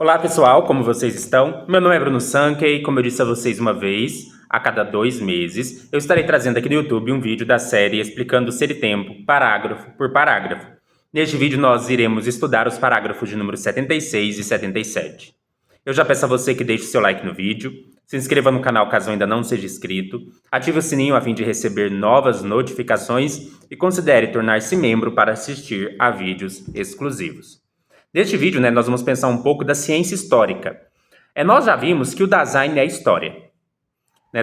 Olá pessoal, como vocês estão? Meu nome é Bruno Sankey, como eu disse a vocês uma vez, a cada 2 meses, eu estarei trazendo aqui no YouTube um vídeo da série explicando Ser e Tempo, parágrafo por parágrafo. Neste vídeo nós iremos estudar os parágrafos de número 76 e 77. Eu já peço a você que deixe seu like no vídeo, se inscreva no canal caso ainda não seja inscrito, ative o sininho a fim de receber novas notificações e considere tornar-se membro para assistir a vídeos exclusivos. Neste vídeo, nós vamos pensar um pouco da ciência histórica. Nós já vimos que o Dasein é a história.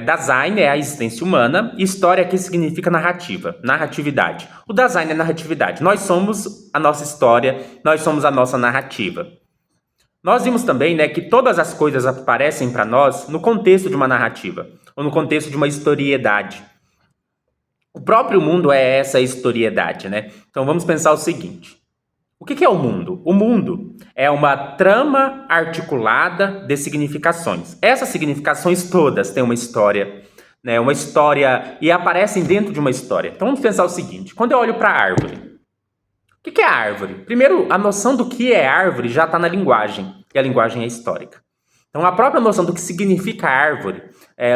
Dasein é a existência humana e história aqui significa narrativa, narratividade. O Dasein é narratividade. Nós somos a nossa história, nós somos a nossa narrativa. Nós vimos também que todas as coisas aparecem para nós no contexto de uma narrativa, ou no contexto de uma historiedade. O próprio mundo é essa historiedade, Então vamos pensar o seguinte. O que é o mundo? O mundo é uma trama articulada de significações. Essas significações todas têm uma história, Uma história e aparecem dentro de uma história. Então vamos pensar o seguinte: quando eu olho para a árvore, o que é a árvore? Primeiro, a noção do que é árvore já está na linguagem, e a linguagem é histórica. Então a própria noção do que significa árvore,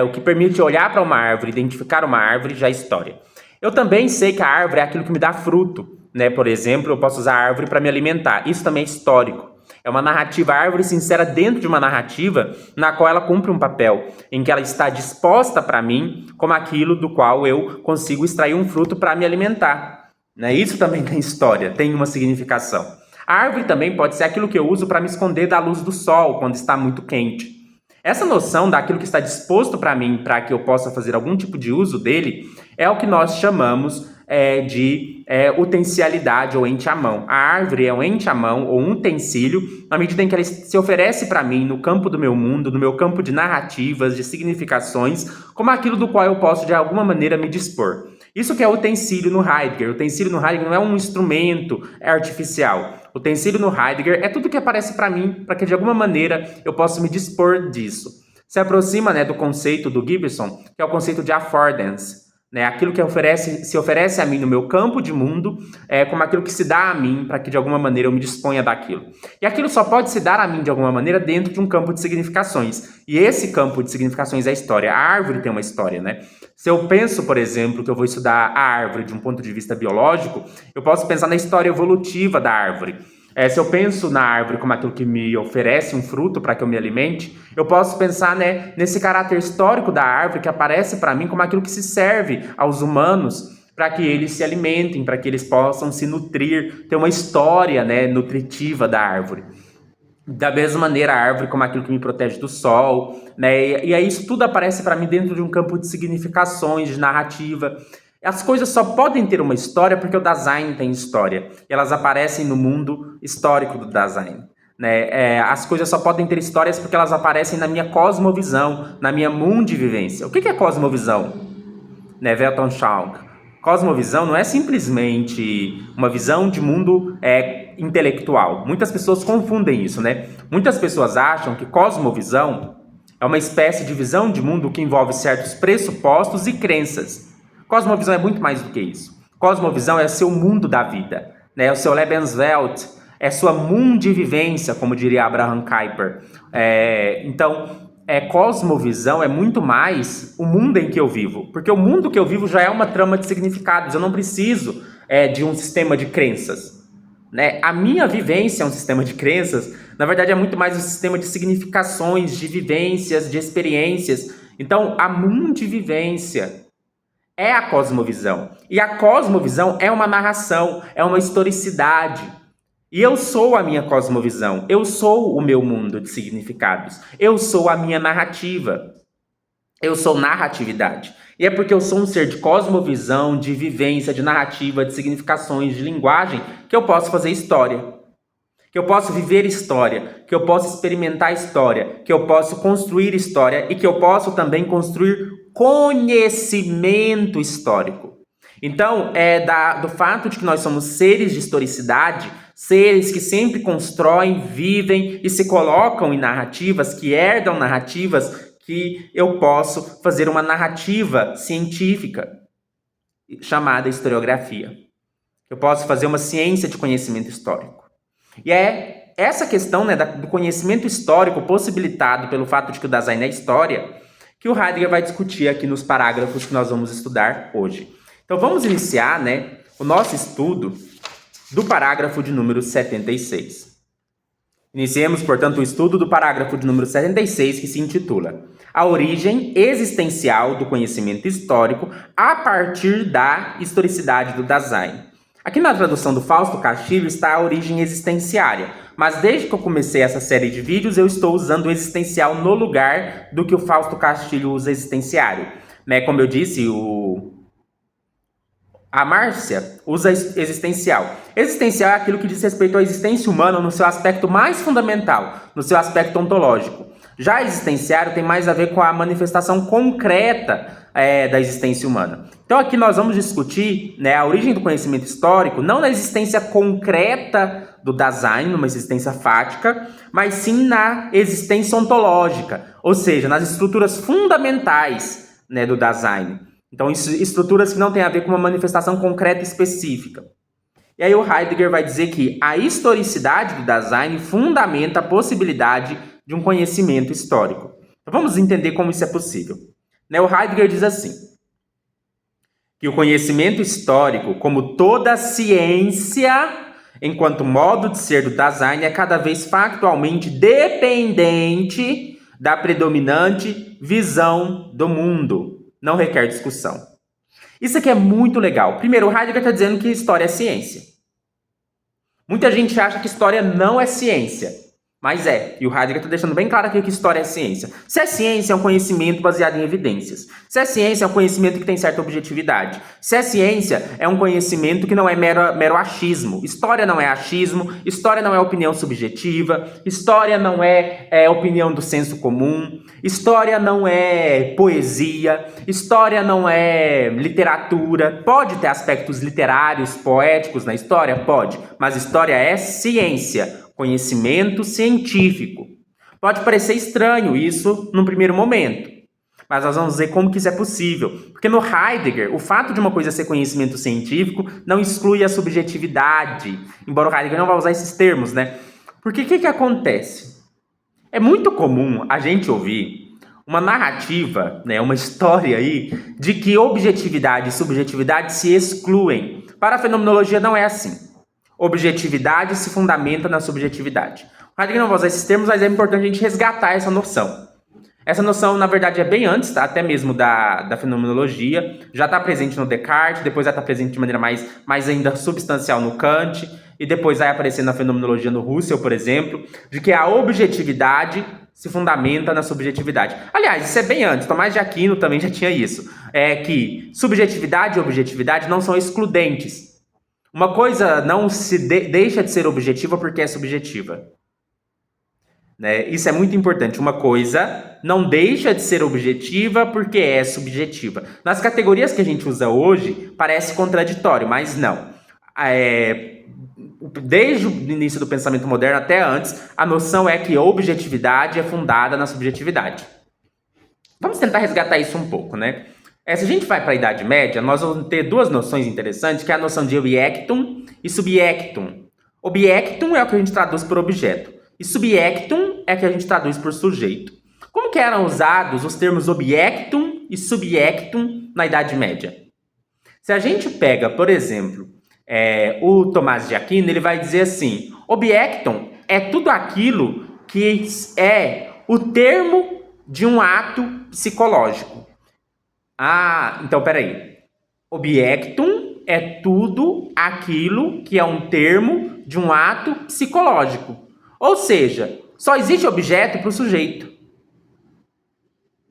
o que permite olhar para uma árvore, identificar uma árvore, já é história. Eu também sei que a árvore é aquilo que me dá fruto. Por exemplo, eu posso usar a árvore para me alimentar. Isso também é histórico. É uma narrativa, a árvore se insere dentro de uma narrativa na qual ela cumpre um papel, em que ela está disposta para mim como aquilo do qual eu consigo extrair um fruto para me alimentar. Isso também tem história, tem uma significação. A árvore também pode ser aquilo que eu uso para me esconder da luz do sol quando está muito quente. Essa noção daquilo que está disposto para mim, para que eu possa fazer algum tipo de uso dele, é o que nós chamamos de utencialidade ou ente à mão. A árvore é um ente à mão ou um utensílio na medida em que ela se oferece para mim no campo do meu mundo, no meu campo de narrativas, de significações, como aquilo do qual eu posso de alguma maneira me dispor. Isso que é utensílio no Heidegger. O utensílio no Heidegger não é um instrumento artificial. O utensílio no Heidegger é tudo que aparece para mim, para que de alguma maneira eu possa me dispor disso. Se aproxima do conceito do Gibson, que é o conceito de affordance. Aquilo que se oferece a mim no meu campo de mundo, como aquilo que se dá a mim para que de alguma maneira eu me disponha daquilo. E aquilo só pode se dar a mim de alguma maneira dentro de um campo de significações. E esse campo de significações é a história. A árvore tem uma história, Se eu penso, por exemplo, que eu vou estudar a árvore de um ponto de vista biológico, eu posso pensar na história evolutiva da árvore. Se eu penso na árvore como aquilo que me oferece um fruto para que eu me alimente, eu posso pensar nesse caráter histórico da árvore que aparece para mim como aquilo que se serve aos humanos para que eles se alimentem, para que eles possam se nutrir, ter uma história nutritiva da árvore. Da mesma maneira, a árvore como aquilo que me protege do sol, E aí isso tudo aparece para mim dentro de um campo de significações, de narrativa. As coisas só podem ter uma história porque o Dasein tem história. E elas aparecem no mundo histórico do Dasein. As coisas só podem ter histórias porque elas aparecem na minha cosmovisão, na minha mundivivência. O que é cosmovisão? Weltanschauung. Cosmovisão não é simplesmente uma visão de mundo intelectual. Muitas pessoas confundem isso, Muitas pessoas acham que cosmovisão é uma espécie de visão de mundo que envolve certos pressupostos e crenças. Cosmovisão é muito mais do que isso. Cosmovisão é o seu mundo da vida, É o seu Lebenswelt, é sua mundivivência, como diria Abraham Kuyper. Então, cosmovisão é muito mais o mundo em que eu vivo, porque o mundo que eu vivo já é uma trama de significados. Eu não preciso de um sistema de crenças. A minha vivência é um sistema de crenças, na verdade é muito mais um sistema de significações, de vivências, de experiências. Então, a mundivivência é a cosmovisão. E a cosmovisão é uma narração, é uma historicidade. E eu sou a minha cosmovisão, eu sou o meu mundo de significados, eu sou a minha narrativa, eu sou narratividade. E é porque eu sou um ser de cosmovisão, de vivência, de narrativa, de significações, de linguagem, que eu posso fazer história. Que eu posso viver história, que eu posso experimentar história, que eu posso construir história e que eu posso também construir conhecimento histórico. Então, do fato de que nós somos seres de historicidade, seres que sempre constroem, vivem e se colocam em narrativas, que herdam narrativas, que eu posso fazer uma narrativa científica chamada historiografia. Eu posso fazer uma ciência de conhecimento histórico. E é essa questão, né, do conhecimento histórico possibilitado pelo fato de que o Dasein é história, que o Heidegger vai discutir aqui nos parágrafos que nós vamos estudar hoje. Então vamos iniciar, né, o nosso estudo do parágrafo de número 76. Iniciemos, portanto, o estudo do parágrafo de número 76, que se intitula A origem existencial do conhecimento histórico a partir da historicidade do Dasein. Aqui na tradução do Fausto Castilho está a origem existenciária, mas desde que eu comecei essa série de vídeos eu estou usando o existencial no lugar do que o Fausto Castilho usa existenciário. Né? Como eu disse, a Márcia usa existencial. Existencial é aquilo que diz respeito à existência humana no seu aspecto mais fundamental, no seu aspecto ontológico. Já existenciário tem mais a ver com a manifestação concreta da existência humana. Então aqui nós vamos discutir, né, a origem do conhecimento histórico, não na existência concreta do Dasein, numa existência fática, mas sim na existência ontológica, ou seja, nas estruturas fundamentais, né, do Dasein. Então, estruturas que não têm a ver com uma manifestação concreta e específica. E aí o Heidegger vai dizer que a historicidade do Dasein fundamenta a possibilidade de um conhecimento histórico. Então, vamos entender como isso é possível. O Heidegger diz assim, que o conhecimento histórico, como toda ciência, enquanto modo de ser do Dasein, é cada vez factualmente dependente da predominante visão do mundo. Não requer discussão. Isso aqui é muito legal. Primeiro, o Heidegger está dizendo que história é ciência. Muita gente acha que história não é ciência. Mas é. E o Heidegger está deixando bem claro aqui que história é ciência. Se é ciência, é um conhecimento baseado em evidências. Se é ciência, é um conhecimento que tem certa objetividade. Se é ciência, é um conhecimento que não é mero achismo. História não é achismo. História não é opinião subjetiva. História não é opinião do senso comum. História não é poesia. História não é literatura. Pode ter aspectos literários, poéticos na história? Pode. Mas história é ciência. Conhecimento científico. Pode parecer estranho isso num primeiro momento, mas nós vamos ver como que isso é possível. Porque no Heidegger, o fato de uma coisa ser conhecimento científico não exclui a subjetividade, embora o Heidegger não vá usar esses termos, né? Porque o que acontece? É muito comum a gente ouvir uma narrativa, né, uma história aí, de que objetividade e subjetividade se excluem. Para a fenomenologia não é assim. Objetividade se fundamenta na subjetividade. O Heidegger não vai usar esses termos, mas é importante a gente resgatar essa noção. Essa noção, na verdade, é bem antes, tá? Até mesmo da fenomenologia. Já está presente no Descartes, depois vai estar presente de maneira mais ainda substancial no Kant, e depois vai aparecer na fenomenologia no Husserl, por exemplo, de que a objetividade se fundamenta na subjetividade. Aliás, isso é bem antes, Tomás de Aquino também já tinha isso. É que subjetividade e objetividade não são excludentes. Uma coisa não deixa de ser objetiva porque é subjetiva. Né? Isso é muito importante. Uma coisa não deixa de ser objetiva porque é subjetiva. Nas categorias que a gente usa hoje, parece contraditório, mas não. Desde o início do pensamento moderno até antes, a noção é que a objetividade é fundada na subjetividade. Vamos tentar resgatar isso um pouco, né? Se a gente vai para a Idade Média, nós vamos ter duas noções interessantes, que é a noção de objectum e subjectum. Objectum é o que a gente traduz por objeto, e subjectum é o que a gente traduz por sujeito. Como que eram usados os termos objectum e subjectum na Idade Média? Se a gente pega, por exemplo, o Tomás de Aquino, ele vai dizer assim, objectum é tudo aquilo que é o termo de um ato psicológico. Então peraí. Objectum é tudo aquilo que é um termo de um ato psicológico. Ou seja, só existe objeto para o sujeito.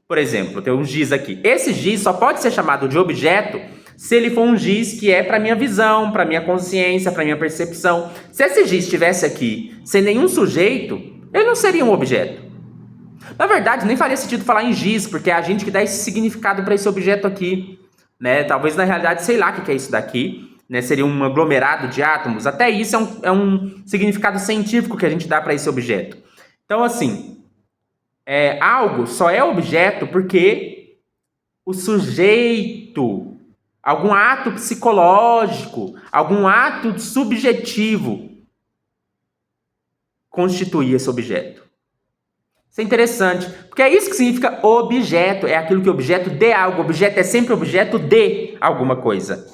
Por exemplo, tem um giz aqui. Esse giz só pode ser chamado de objeto se ele for um giz que é para minha visão, para minha consciência, para minha percepção. Se esse giz estivesse aqui sem nenhum sujeito, ele não seria um objeto. Na verdade, nem faria sentido falar em giz, porque é a gente que dá esse significado para esse objeto aqui, né? Talvez, na realidade, sei lá o que é isso daqui, né? Seria um aglomerado de átomos. Até isso é um significado científico que a gente dá para esse objeto. Então, assim, algo só é objeto porque o sujeito, algum ato psicológico, algum ato subjetivo, constituir esse objeto? Isso é interessante, porque é isso que significa objeto, é aquilo que é objeto de algo. Objeto é sempre objeto de alguma coisa.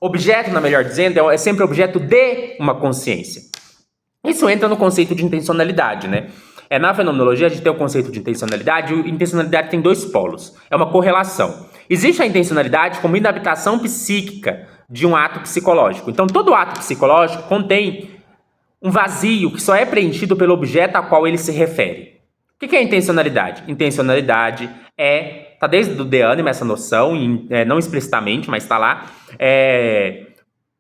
Objeto, na melhor dizendo, é sempre objeto de uma consciência. Isso entra no conceito de intencionalidade, né? Na fenomenologia, a gente tem o conceito de intencionalidade, e intencionalidade tem dois polos. É uma correlação. Existe a intencionalidade como inabitação psíquica de um ato psicológico. Então, todo ato psicológico contém um vazio que só é preenchido pelo objeto a qual ele se refere. O que é intencionalidade? Intencionalidade tá desde o De Anima essa noção, não explicitamente, mas está lá.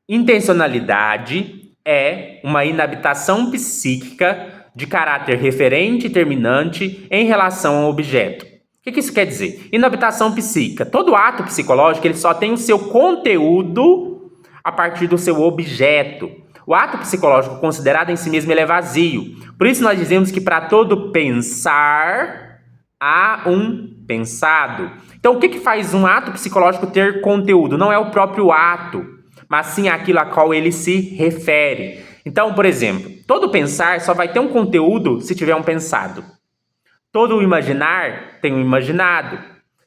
Intencionalidade é uma inabitação psíquica de caráter referente e terminante em relação ao objeto. O que isso quer dizer? Inabitação psíquica. Todo ato psicológico ele só tem o seu conteúdo a partir do seu objeto. O ato psicológico considerado em si mesmo ele é vazio. Por isso nós dizemos que para todo pensar há um pensado. Então o que faz um ato psicológico ter conteúdo? Não é o próprio ato, mas sim aquilo a qual ele se refere. Então, por exemplo, todo pensar só vai ter um conteúdo se tiver um pensado. Todo imaginar tem um imaginado.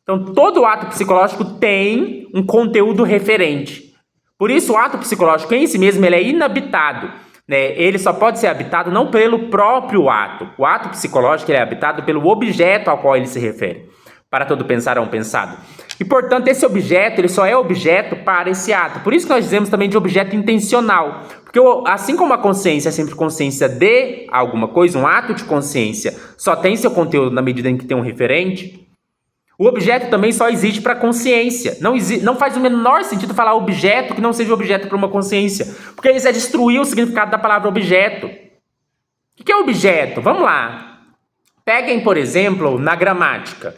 Então, todo ato psicológico tem um conteúdo referente. Por isso, o ato psicológico em si mesmo ele é inabitado. Né? Ele só pode ser habitado não pelo próprio ato. O ato psicológico ele é habitado pelo objeto ao qual ele se refere. Para todo pensar é um pensado. E, portanto, esse objeto ele só é objeto para esse ato. Por isso que nós dizemos também de objeto intencional. Porque assim como a consciência é sempre consciência de alguma coisa, um ato de consciência só tem seu conteúdo na medida em que tem um referente, o objeto também só existe para a consciência. Não faz o menor sentido falar objeto que não seja objeto para uma consciência. Porque isso é destruir o significado da palavra objeto. O que é objeto? Vamos lá. Peguem, por exemplo, na gramática.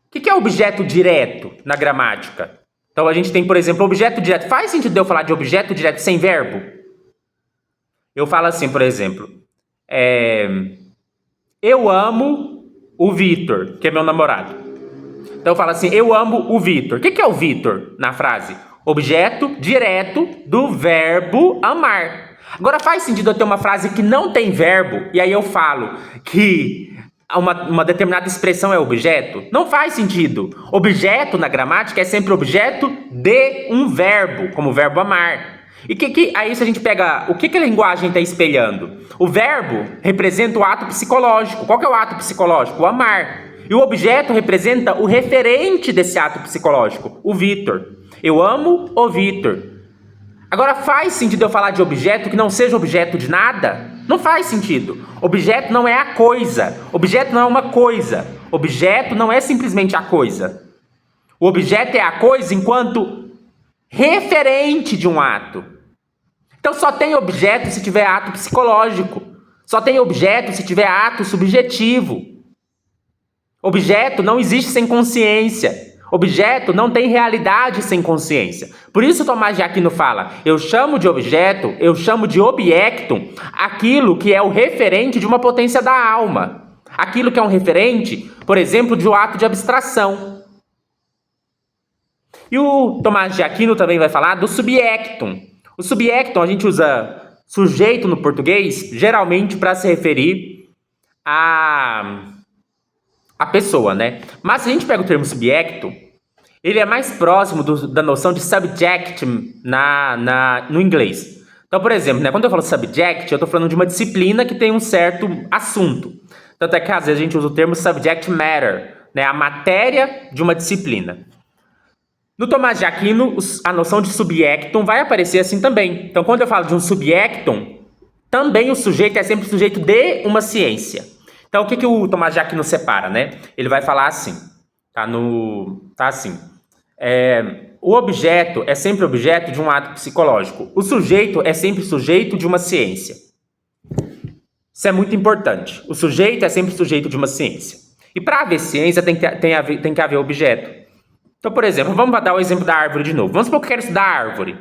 O que é objeto direto na gramática? Então a gente tem, por exemplo, objeto direto. Faz sentido eu falar de objeto direto sem verbo? Eu falo assim, por exemplo, eu amo o Vitor, que é meu namorado. Então eu falo assim, eu amo o Vitor. O que é o Vitor na frase? Objeto direto do verbo amar. Agora faz sentido eu ter uma frase que não tem verbo, e aí eu falo que uma determinada expressão é objeto? Não faz sentido. Objeto na gramática é sempre objeto de um verbo, como o verbo amar. E aí se a gente pega, o que a linguagem está espelhando? O verbo representa o ato psicológico. Qual que é o ato psicológico? O amar. E o objeto representa o referente desse ato psicológico, o Vitor. Eu amo o Vitor. Agora faz sentido eu falar de objeto que não seja objeto de nada? Não faz sentido. Objeto não é a coisa. Objeto não é uma coisa. Objeto não é simplesmente a coisa. O objeto é a coisa enquanto referente de um ato. Então só tem objeto se tiver ato psicológico. Só tem objeto se tiver ato subjetivo. Objeto não existe sem consciência. Objeto não tem realidade sem consciência. Por isso Tomás de Aquino fala, eu chamo de objeto, eu chamo de objectum, aquilo que é o referente de uma potência da alma. Aquilo que é um referente, por exemplo, de um ato de abstração. E o Tomás de Aquino também vai falar do subjectum. O subjectum a gente usa sujeito no português, geralmente para se referir a pessoa, né? Mas se a gente pega o termo subjecto, ele é mais próximo da noção de subject no inglês. Então, por exemplo, né, quando eu falo subject, eu estou falando de uma disciplina que tem um certo assunto. Tanto é que às vezes a gente usa o termo subject matter, né, a matéria de uma disciplina. No Tomás de Aquino, a noção de subjectum vai aparecer assim também. Então, quando eu falo de um subjectum, também o sujeito é sempre o sujeito de uma ciência. Então, o que o Tomás de Aquino separa, né? Ele vai falar assim, tá assim, o objeto é sempre objeto de um ato psicológico. O sujeito é sempre sujeito de uma ciência. Isso é muito importante. O sujeito é sempre sujeito de uma ciência. E para haver ciência tem que haver objeto. Então, por exemplo, vamos dar o exemplo da árvore de novo. Vamos supor que eu quero estudar a árvore.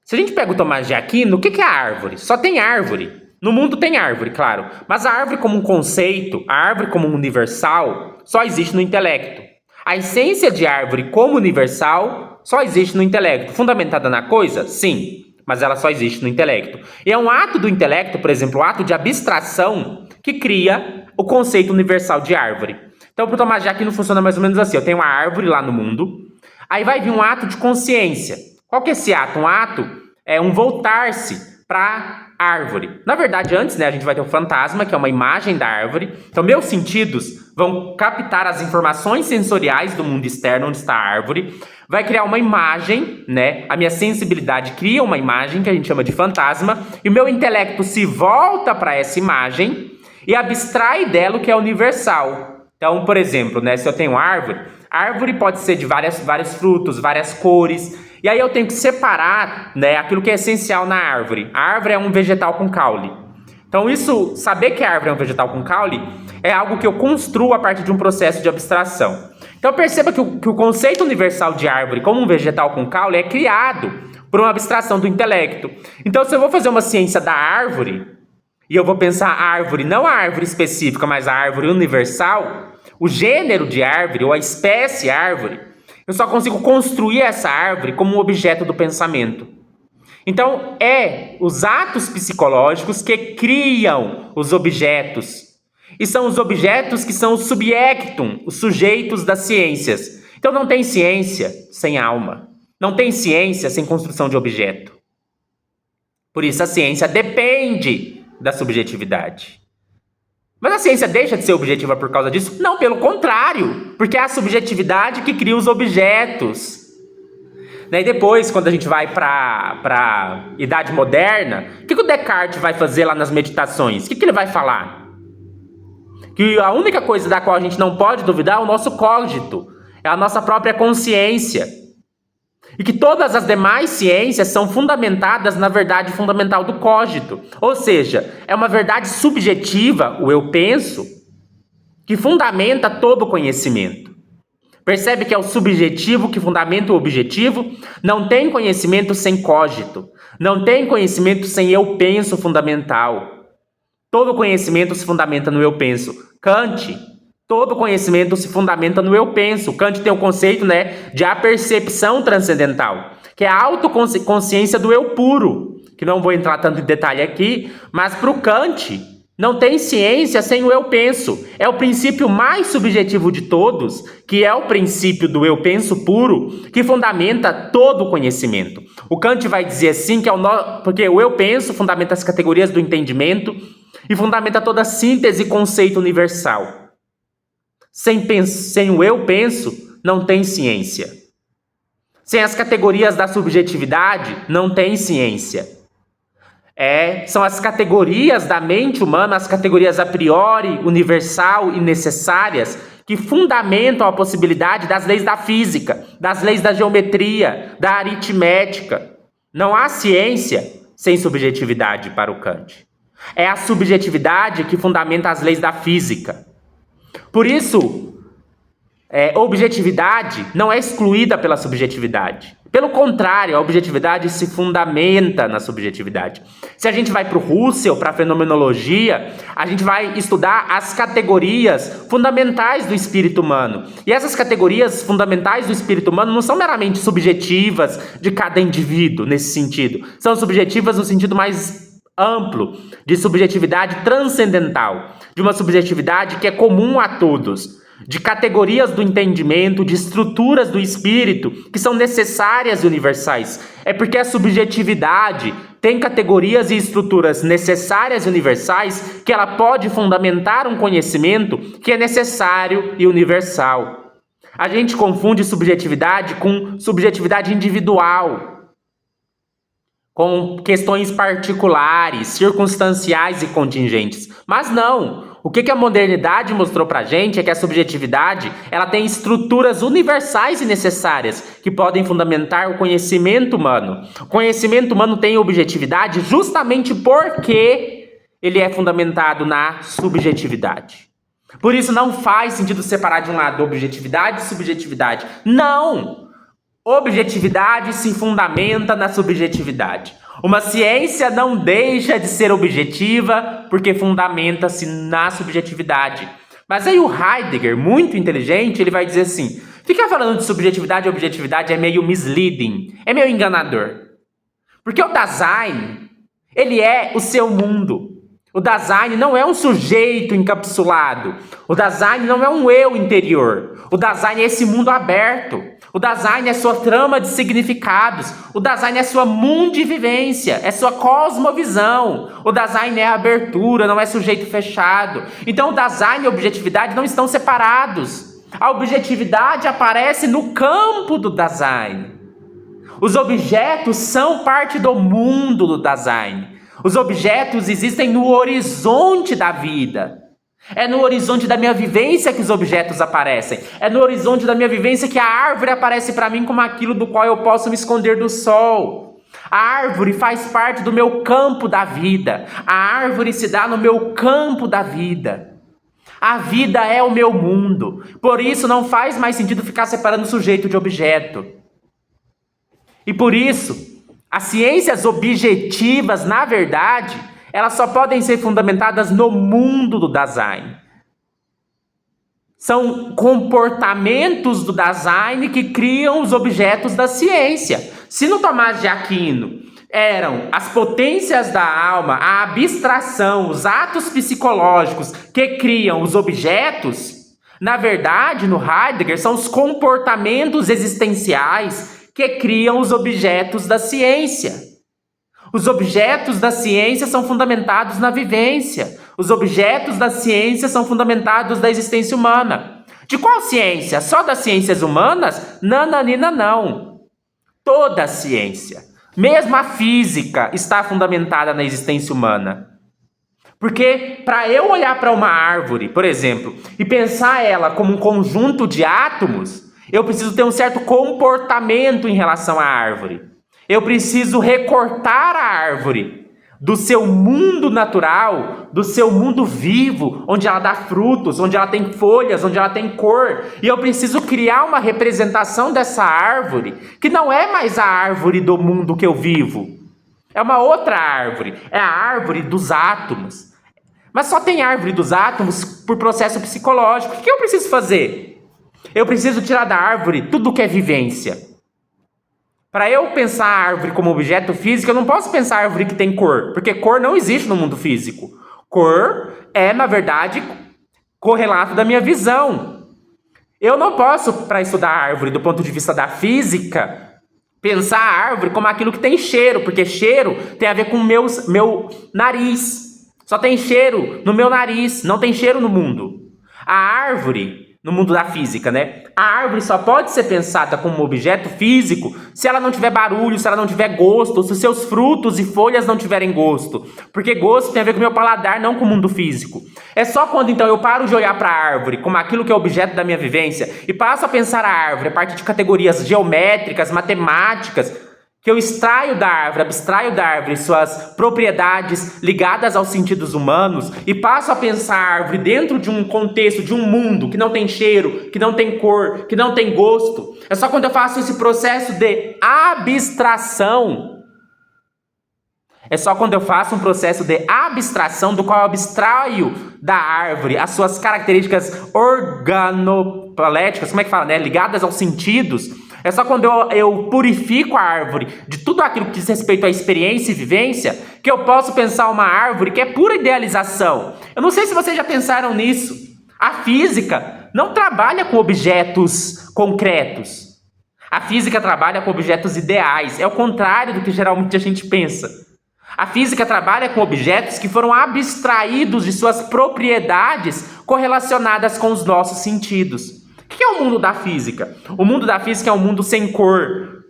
Se a gente pega o Tomás de Aquino, o que é a árvore? Só tem árvore. No mundo tem árvore, claro, mas a árvore como um conceito, a árvore como um universal, só existe no intelecto. A essência de árvore como universal só existe no intelecto. Fundamentada na coisa? Sim, mas ela só existe no intelecto. E é um ato do intelecto, por exemplo, o ato de abstração, que cria o conceito universal de árvore. Então, para o Tomás de Aquino funciona mais ou menos assim. Eu tenho uma árvore lá no mundo, aí vai vir um ato de consciência. Qual que é esse ato? Um ato é um voltar-se para a árvore. Na verdade, antes, né, a gente vai ter o fantasma, que é uma imagem da árvore. Então, meus sentidos vão captar as informações sensoriais do mundo externo, onde está a árvore. Vai criar uma imagem, né? A minha sensibilidade cria uma imagem, que a gente chama de fantasma. E o meu intelecto se volta para essa imagem e abstrai dela o que é universal. Então, por exemplo, né, se eu tenho árvore, a árvore pode ser de vários frutos, várias cores. E aí eu tenho que separar, né, aquilo que é essencial na árvore. A árvore é um vegetal com caule. Então isso, saber que a árvore é um vegetal com caule, é algo que eu construo a partir de um processo de abstração. Então perceba que o conceito universal de árvore como um vegetal com caule é criado por uma abstração do intelecto. Então se eu vou fazer uma ciência da árvore, e eu vou pensar a árvore, não a árvore específica, mas a árvore universal, o gênero de árvore ou a espécie árvore, eu só consigo construir essa árvore como um objeto do pensamento. Então, é os atos psicológicos que criam os objetos. E são os objetos que são o subjectum, os sujeitos das ciências. Então, não tem ciência sem alma. Não tem ciência sem construção de objeto. Por isso, a ciência depende da subjetividade. Mas a ciência deixa de ser objetiva por causa disso? Não, pelo contrário, porque é a subjetividade que cria os objetos. E depois, quando a gente vai para a Idade Moderna, o que o Descartes vai fazer lá nas meditações? O que ele vai falar? Que a única coisa da qual a gente não pode duvidar é o nosso cogito, é a nossa própria consciência. E que todas as demais ciências são fundamentadas na verdade fundamental do cogito. Ou seja, é uma verdade subjetiva, o eu penso, que fundamenta todo o conhecimento. Percebe que é o subjetivo que fundamenta o objetivo? Não tem conhecimento sem cogito. Não tem conhecimento sem eu penso fundamental. Todo conhecimento se fundamenta no eu penso. Kant, todo conhecimento se fundamenta no eu penso. Kant tem o conceito, né, de apercepção transcendental, que é a autoconsciência do eu puro, que não vou entrar tanto em detalhe aqui, mas para o Kant, não tem ciência sem o eu penso. É o princípio mais subjetivo de todos, que é o princípio do eu penso puro, que fundamenta todo o conhecimento. O Kant vai dizer assim, que porque o eu penso fundamenta as categorias do entendimento e fundamenta toda a síntese e conceito universal. Sem o eu penso, não tem ciência. Sem as categorias da subjetividade, não tem ciência. São as categorias da mente humana, as categorias a priori, universal e necessárias, que fundamentam a possibilidade das leis da física, das leis da geometria, da aritmética. Não há ciência sem subjetividade para o Kant. É a subjetividade que fundamenta as leis da física. Por isso, objetividade não é excluída pela subjetividade. Pelo contrário, a objetividade se fundamenta na subjetividade. Se a gente vai para o Husserl, para a fenomenologia, a gente vai estudar as categorias fundamentais do espírito humano. E essas categorias fundamentais do espírito humano não são meramente subjetivas de cada indivíduo, nesse sentido. São subjetivas no sentido mais amplo, de subjetividade transcendental, de uma subjetividade que é comum a todos, de categorias do entendimento, de estruturas do espírito que são necessárias e universais. É porque a subjetividade tem categorias e estruturas necessárias e universais que ela pode fundamentar um conhecimento que é necessário e universal. A gente confunde subjetividade com subjetividade individual, com questões particulares, circunstanciais e contingentes. Mas não. O que a modernidade mostrou pra gente é que a subjetividade ela tem estruturas universais e necessárias que podem fundamentar o conhecimento humano. O conhecimento humano tem objetividade justamente porque ele é fundamentado na subjetividade. Por isso não faz sentido separar de um lado objetividade e subjetividade. Não! Objetividade se fundamenta na subjetividade. Uma ciência não deixa de ser objetiva porque fundamenta-se na subjetividade. Mas aí o Heidegger, muito inteligente, ele vai dizer assim: ficar falando de subjetividade e objetividade é meio misleading, é meio enganador. Porque o Dasein, ele é o seu mundo. O Dasein não é um sujeito encapsulado. O Dasein não é um eu interior. O Dasein é esse mundo aberto. O Dasein é sua trama de significados. O Dasein é sua mundivivência, é sua cosmovisão. O Dasein é a abertura, não é sujeito fechado. Então o Dasein e a objetividade não estão separados. A objetividade aparece no campo do Dasein. Os objetos são parte do mundo do Dasein. Os objetos existem no horizonte da vida. É no horizonte da minha vivência que os objetos aparecem. É no horizonte da minha vivência que a árvore aparece para mim como aquilo do qual eu posso me esconder do sol. A árvore faz parte do meu campo da vida. A árvore se dá no meu campo da vida. A vida é o meu mundo. Por isso não faz mais sentido ficar separando sujeito de objeto. E por isso, as ciências objetivas, na verdade, elas só podem ser fundamentadas no mundo do Dasein. São comportamentos do Dasein que criam os objetos da ciência. Se no Tomás de Aquino eram as potências da alma, a abstração, os atos psicológicos que criam os objetos, na verdade, no Heidegger, são os comportamentos existenciais que criam os objetos da ciência. Os objetos da ciência são fundamentados na vivência. Os objetos da ciência são fundamentados na existência humana. De qual ciência? Só das ciências humanas? Nananina, não. Toda a ciência, mesmo a física, está fundamentada na existência humana. Porque para eu olhar para uma árvore, por exemplo, e pensar ela como um conjunto de átomos, eu preciso ter um certo comportamento em relação à árvore. Eu preciso recortar a árvore do seu mundo natural, do seu mundo vivo, onde ela dá frutos, onde ela tem folhas, onde ela tem cor. E eu preciso criar uma representação dessa árvore, que não é mais a árvore do mundo que eu vivo. É uma outra árvore. É a árvore dos átomos. Mas só tem árvore dos átomos por processo psicológico. O que eu preciso fazer? Eu preciso tirar da árvore tudo que é vivência. Para eu pensar a árvore como objeto físico, eu não posso pensar a árvore que tem cor, porque cor não existe no mundo físico. Cor é, na verdade, correlato da minha visão. Eu não posso, para estudar a árvore do ponto de vista da física, pensar a árvore como aquilo que tem cheiro, porque cheiro tem a ver com o meu nariz. Só tem cheiro no meu nariz, não tem cheiro no mundo. A árvore, no mundo da física, né? A árvore só pode ser pensada como um objeto físico se ela não tiver barulho, se ela não tiver gosto, se os seus frutos e folhas não tiverem gosto. Porque gosto tem a ver com o meu paladar, não com o mundo físico. É só quando, então, eu paro de olhar para a árvore como aquilo que é objeto da minha vivência e passo a pensar a árvore a partir de categorias geométricas, matemáticas, que eu extraio da árvore, abstraio da árvore suas propriedades ligadas aos sentidos humanos e passo a pensar a árvore dentro de um contexto, de um mundo que não tem cheiro, que não tem cor, que não tem gosto. É só quando eu faço esse processo de abstração. É só quando eu faço um processo de abstração do qual eu abstraio da árvore as suas características organoléticas, como é que fala, né? Ligadas aos sentidos. É só quando eu purifico a árvore de tudo aquilo que diz respeito à experiência e vivência que eu posso pensar uma árvore que é pura idealização. Eu não sei se vocês já pensaram nisso. A física não trabalha com objetos concretos. A física trabalha com objetos ideais. É o contrário do que geralmente a gente pensa. A física trabalha com objetos que foram abstraídos de suas propriedades correlacionadas com os nossos sentidos. O que é o mundo da física? O mundo da física é um mundo sem cor,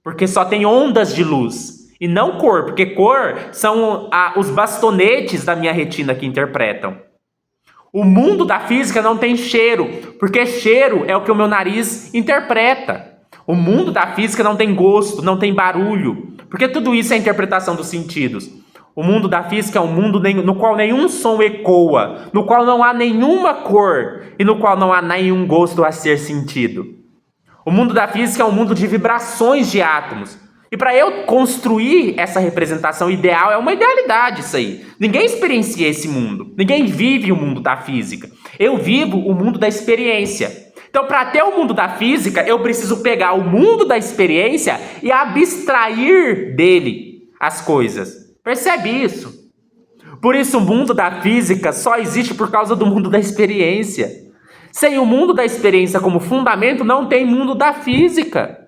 porque só tem ondas de luz. E não cor, porque cor são os bastonetes da minha retina que interpretam. O mundo da física não tem cheiro, porque cheiro é o que o meu nariz interpreta. O mundo da física não tem gosto, não tem barulho, porque tudo isso é a interpretação dos sentidos. O mundo da física é um mundo no qual nenhum som ecoa, no qual não há nenhuma cor e no qual não há nenhum gosto a ser sentido. O mundo da física é um mundo de vibrações de átomos. E para eu construir essa representação ideal, é uma idealidade isso aí. Ninguém experiencia esse mundo. Ninguém vive o mundo da física. Eu vivo o mundo da experiência. Então, para ter o mundo da física, eu preciso pegar o mundo da experiência e abstrair dele as coisas. Percebe isso? Por isso, o mundo da física só existe por causa do mundo da experiência. Sem o mundo da experiência como fundamento, não tem mundo da física.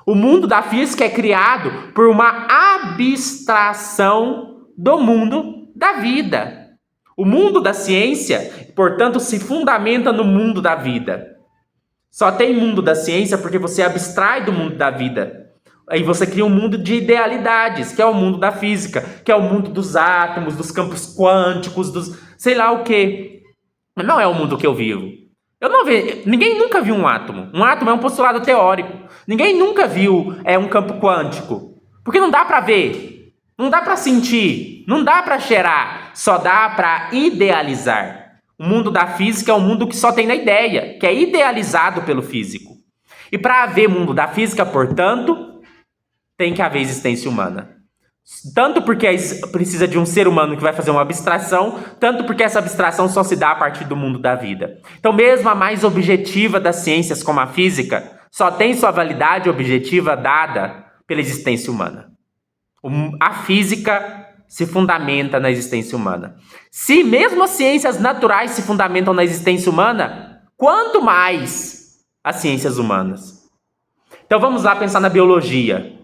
O mundo da física é criado por uma abstração do mundo da vida. O mundo da ciência, portanto, se fundamenta no mundo da vida. Só tem mundo da ciência porque você abstrai do mundo da vida. Aí você cria um mundo de idealidades, que é o mundo da física, que é o mundo dos átomos, dos campos quânticos, dos sei lá o quê. Mas não é o mundo que eu vivo. Ninguém nunca viu um átomo. Um átomo é um postulado teórico. Ninguém nunca viu um campo quântico. Porque não dá para ver, não dá para sentir, não dá para cheirar, só dá para idealizar. O mundo da física é um mundo que só tem na ideia, que é idealizado pelo físico. E para haver mundo da física, portanto, tem que haver existência humana. Tanto porque precisa de um ser humano que vai fazer uma abstração, tanto porque essa abstração só se dá a partir do mundo da vida. Então, mesmo a mais objetiva das ciências, como a física, só tem sua validade objetiva dada pela existência humana. A física se fundamenta na existência humana. Se mesmo as ciências naturais se fundamentam na existência humana, quanto mais as ciências humanas. Então, vamos lá pensar na biologia.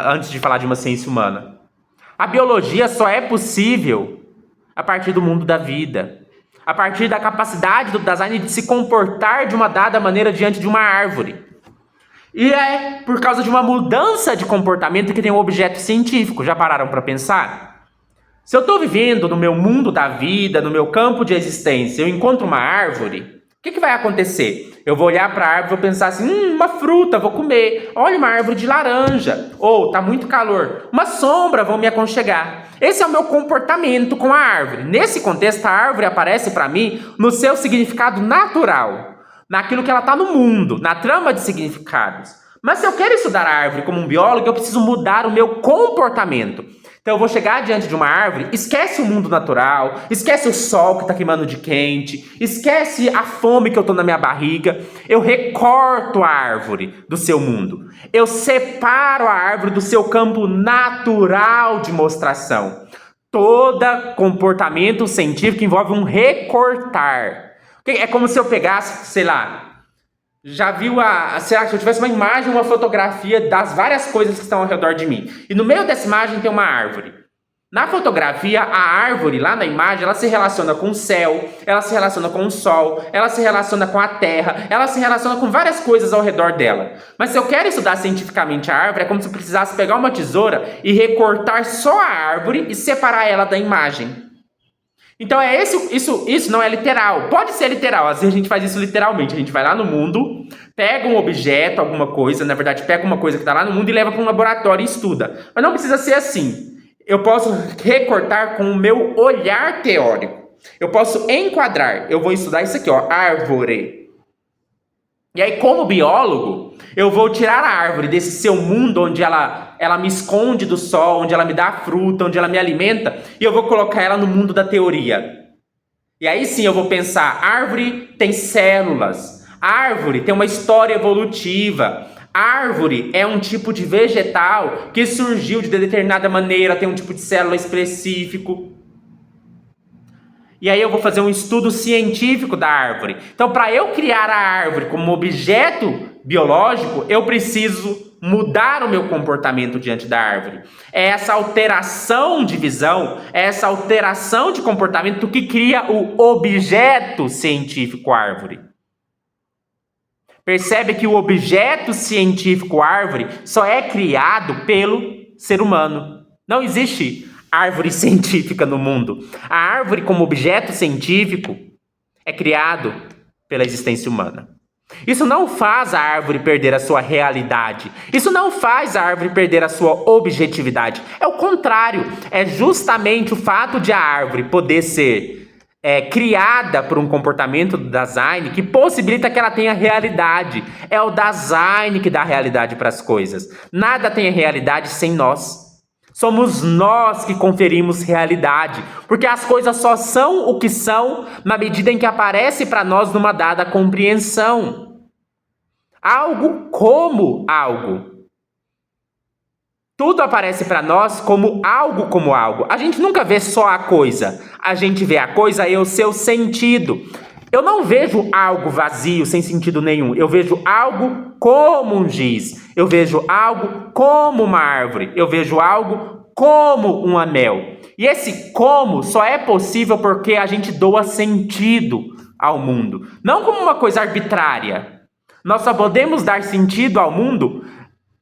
Antes de falar de uma ciência humana. A biologia só é possível a partir do mundo da vida, a partir da capacidade do Dasein de se comportar de uma dada maneira diante de uma árvore. E é por causa de uma mudança de comportamento que tem um objeto científico. Já pararam para pensar? Se eu estou vivendo no meu mundo da vida, no meu campo de existência, eu encontro uma árvore, o que vai acontecer? Eu vou olhar para a árvore e vou pensar assim, uma fruta, vou comer. Olha, uma árvore de laranja. Ou, tá muito calor. Uma sombra, vão me aconchegar. Esse é o meu comportamento com a árvore. Nesse contexto, a árvore aparece para mim no seu significado natural. Naquilo que ela está no mundo, na trama de significados. Mas se eu quero estudar a árvore como um biólogo, eu preciso mudar o meu comportamento. Então eu vou chegar diante de uma árvore, esquece o mundo natural, esquece o sol que está queimando de quente, esquece a fome que eu estou na minha barriga. Eu recorto a árvore do seu mundo. Eu separo a árvore do seu campo natural de mostração. Todo comportamento científico envolve um recortar. É como se eu pegasse, sei lá, já viu será que se eu tivesse uma imagem, uma fotografia das várias coisas que estão ao redor de mim. E no meio dessa imagem tem uma árvore. Na fotografia, a árvore, lá na imagem, ela se relaciona com o céu, ela se relaciona com o sol, ela se relaciona com a terra, ela se relaciona com várias coisas ao redor dela. Mas se eu quero estudar cientificamente a árvore, é como se eu precisasse pegar uma tesoura e recortar só a árvore e separar ela da imagem. Então isso não é literal. Pode ser literal, às vezes a gente faz isso literalmente. A gente vai lá no mundo, pega um objeto, alguma coisa, na verdade pega uma coisa que está lá no mundo e leva para um laboratório e estuda. Mas não precisa ser assim. Eu posso recortar com o meu olhar teórico. Eu posso enquadrar. Eu vou estudar isso aqui, árvore. E aí, como biólogo, eu vou tirar a árvore desse seu mundo onde ela me esconde do sol, onde ela me dá fruta, onde ela me alimenta, e eu vou colocar ela no mundo da teoria. E aí sim eu vou pensar, árvore tem células, árvore tem uma história evolutiva, árvore é um tipo de vegetal que surgiu de determinada maneira, tem um tipo de célula específico. E aí eu vou fazer um estudo científico da árvore. Então, para eu criar a árvore como objeto biológico, eu preciso mudar o meu comportamento diante da árvore. É essa alteração de visão, é essa alteração de comportamento que cria o objeto científico árvore. Percebe que o objeto científico árvore só é criado pelo ser humano. Não existe árvore científica no mundo. A árvore como objeto científico é criado pela existência humana. Isso não faz a árvore perder a sua realidade. Isso não faz a árvore perder a sua objetividade. É o contrário. É justamente o fato de a árvore poder ser criada por um comportamento do Dasein que possibilita que ela tenha realidade. É o Dasein que dá realidade para as coisas. Nada tem realidade sem nós. Somos nós que conferimos realidade, porque as coisas só são o que são na medida em que aparece para nós numa dada compreensão. Algo como algo. Tudo aparece para nós como algo. A gente nunca vê só a coisa, a gente vê a coisa e o seu sentido. Eu não vejo algo vazio, sem sentido nenhum. Eu vejo algo como um giz. Eu vejo algo como uma árvore. Eu vejo algo como um anel. E esse como só é possível porque a gente doa sentido ao mundo. Não como uma coisa arbitrária. Nós só podemos dar sentido ao mundo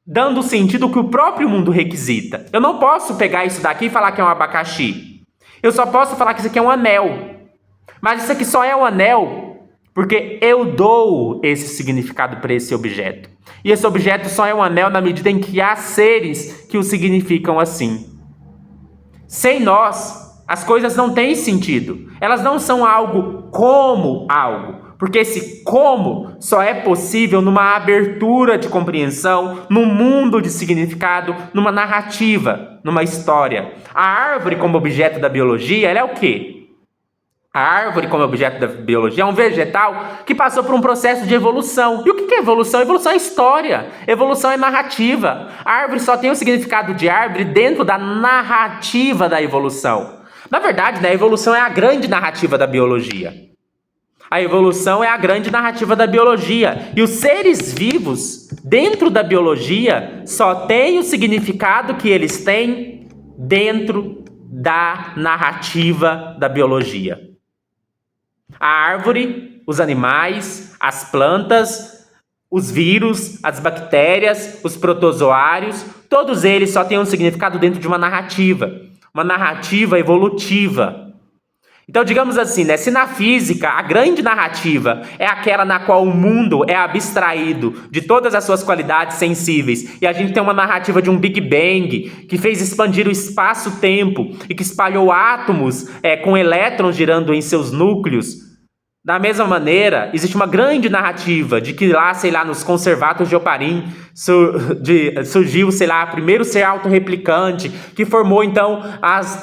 dando o sentido que o próprio mundo requisita. Eu não posso pegar isso daqui e falar que é um abacaxi. Eu só posso falar que isso aqui é um anel. Mas isso aqui só é um anel porque eu dou esse significado para esse objeto. E esse objeto só é um anel na medida em que há seres que o significam assim. Sem nós, as coisas não têm sentido. Elas não são algo como algo. Porque esse como só é possível numa abertura de compreensão, num mundo de significado, numa narrativa, numa história. A árvore como objeto da biologia, ela é o quê? A árvore, como objeto da biologia, é um vegetal que passou por um processo de evolução. E o que é evolução? Evolução é história. Evolução é narrativa. A árvore só tem o significado de árvore dentro da narrativa da evolução. Na verdade, a evolução é a grande narrativa da biologia. A evolução é a grande narrativa da biologia. E os seres vivos, dentro da biologia, só têm o significado que eles têm dentro da narrativa da biologia. A árvore, os animais, as plantas, os vírus, as bactérias, os protozoários, todos eles só têm um significado dentro de uma narrativa evolutiva. Então, digamos assim, se na física a grande narrativa é aquela na qual o mundo é abstraído de todas as suas qualidades sensíveis, e a gente tem uma narrativa de um Big Bang que fez expandir o espaço-tempo e que espalhou átomos com elétrons girando em seus núcleos, da mesma maneira, existe uma grande narrativa de que lá, nos conservatos de Oparim surgiu, o primeiro ser autorreplicante que formou, então,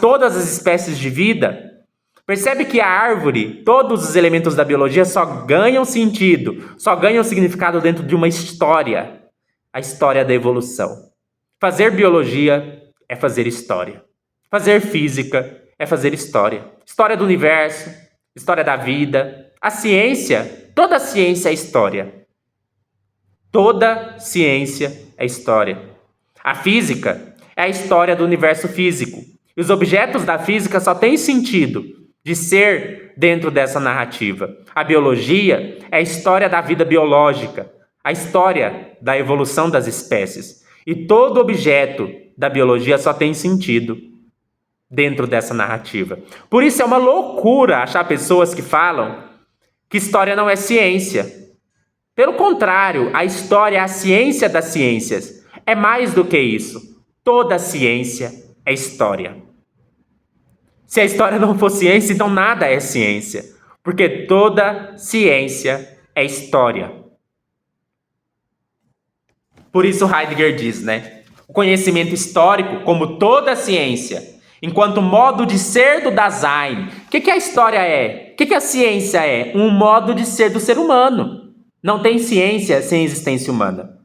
todas as espécies de vida. Percebe que a árvore, todos os elementos da biologia só ganham sentido, só ganham significado dentro de uma história, a história da evolução. Fazer biologia é fazer história. Fazer física é fazer história. História do universo, história da vida. A ciência, toda ciência é história. Toda ciência é história. A física é a história do universo físico. E os objetos da física só têm sentido de ser dentro dessa narrativa. A biologia é a história da vida biológica, a história da evolução das espécies. E todo objeto da biologia só tem sentido dentro dessa narrativa. Por isso é uma loucura achar pessoas que falam que história não é ciência. Pelo contrário, a história é a ciência das ciências. É mais do que isso. Toda ciência é história. Se a história não for ciência, então nada é ciência. Porque toda ciência é história. Por isso Heidegger diz, o conhecimento histórico, como toda ciência, enquanto modo de ser do Dasein. O que a história é? O que a ciência é? Um modo de ser do ser humano. Não tem ciência sem existência humana.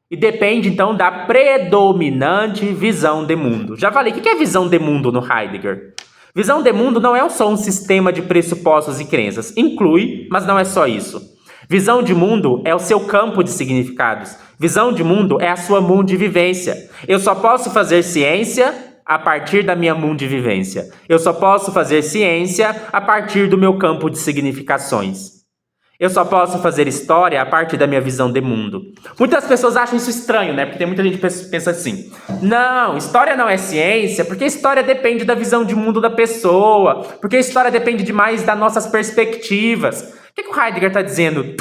E depende, então, da predominante visão de mundo. Já falei, o que é visão de mundo no Heidegger? Visão de mundo não é só um sistema de pressupostos e crenças. Inclui, mas não é só isso. Visão de mundo é o seu campo de significados. Visão de mundo é a sua mundivivência. Eu só posso fazer ciência a partir da minha mundivivência. Eu só posso fazer ciência a partir do meu campo de significações. Eu só posso fazer história a partir da minha visão de mundo. Muitas pessoas acham isso estranho, Porque tem muita gente que pensa assim: não, história não é ciência, porque história depende da visão de mundo da pessoa, porque história depende demais das nossas perspectivas. O que o Heidegger está dizendo?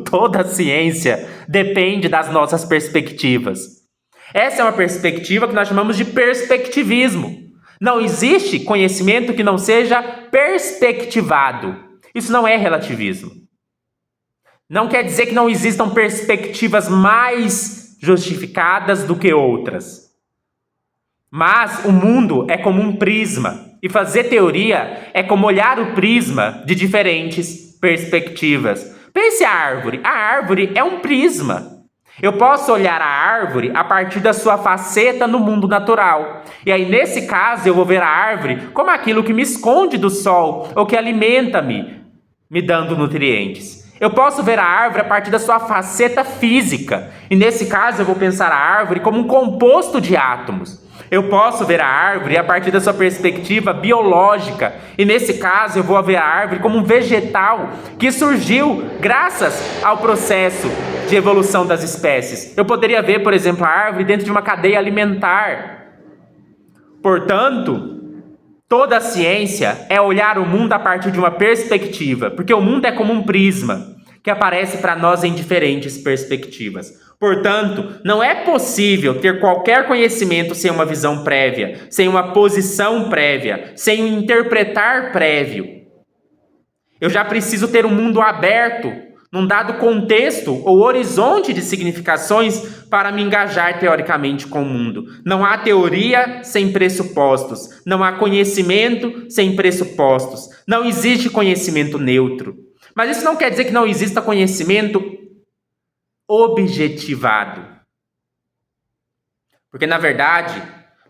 Toda ciência depende das nossas perspectivas. Essa é uma perspectiva que nós chamamos de perspectivismo. Não existe conhecimento que não seja perspectivado. Isso não é relativismo. Não quer dizer que não existam perspectivas mais justificadas do que outras. Mas o mundo é como um prisma, e fazer teoria é como olhar o prisma de diferentes perspectivas. Pense a árvore é um prisma. Eu posso olhar a árvore a partir da sua faceta no mundo natural. E aí, nesse caso, eu vou ver a árvore como aquilo que me esconde do sol, ou que alimenta-me, me dando nutrientes. Eu posso ver a árvore a partir da sua faceta física. E nesse caso, eu vou pensar a árvore como um composto de átomos. Eu posso ver a árvore a partir da sua perspectiva biológica. E nesse caso, eu vou ver a árvore como um vegetal que surgiu graças ao processo de evolução das espécies. Eu poderia ver, por exemplo, a árvore dentro de uma cadeia alimentar. Portanto, toda a ciência é olhar o mundo a partir de uma perspectiva, porque o mundo é como um prisma que aparece para nós em diferentes perspectivas. Portanto, não é possível ter qualquer conhecimento sem uma visão prévia, sem uma posição prévia, sem um interpretar prévio. Eu já preciso ter um mundo aberto, num dado contexto ou horizonte de significações para me engajar teoricamente com o mundo. Não há teoria sem pressupostos. Não há conhecimento sem pressupostos. Não existe conhecimento neutro. Mas isso não quer dizer que não exista conhecimento objetivado. Porque, na verdade,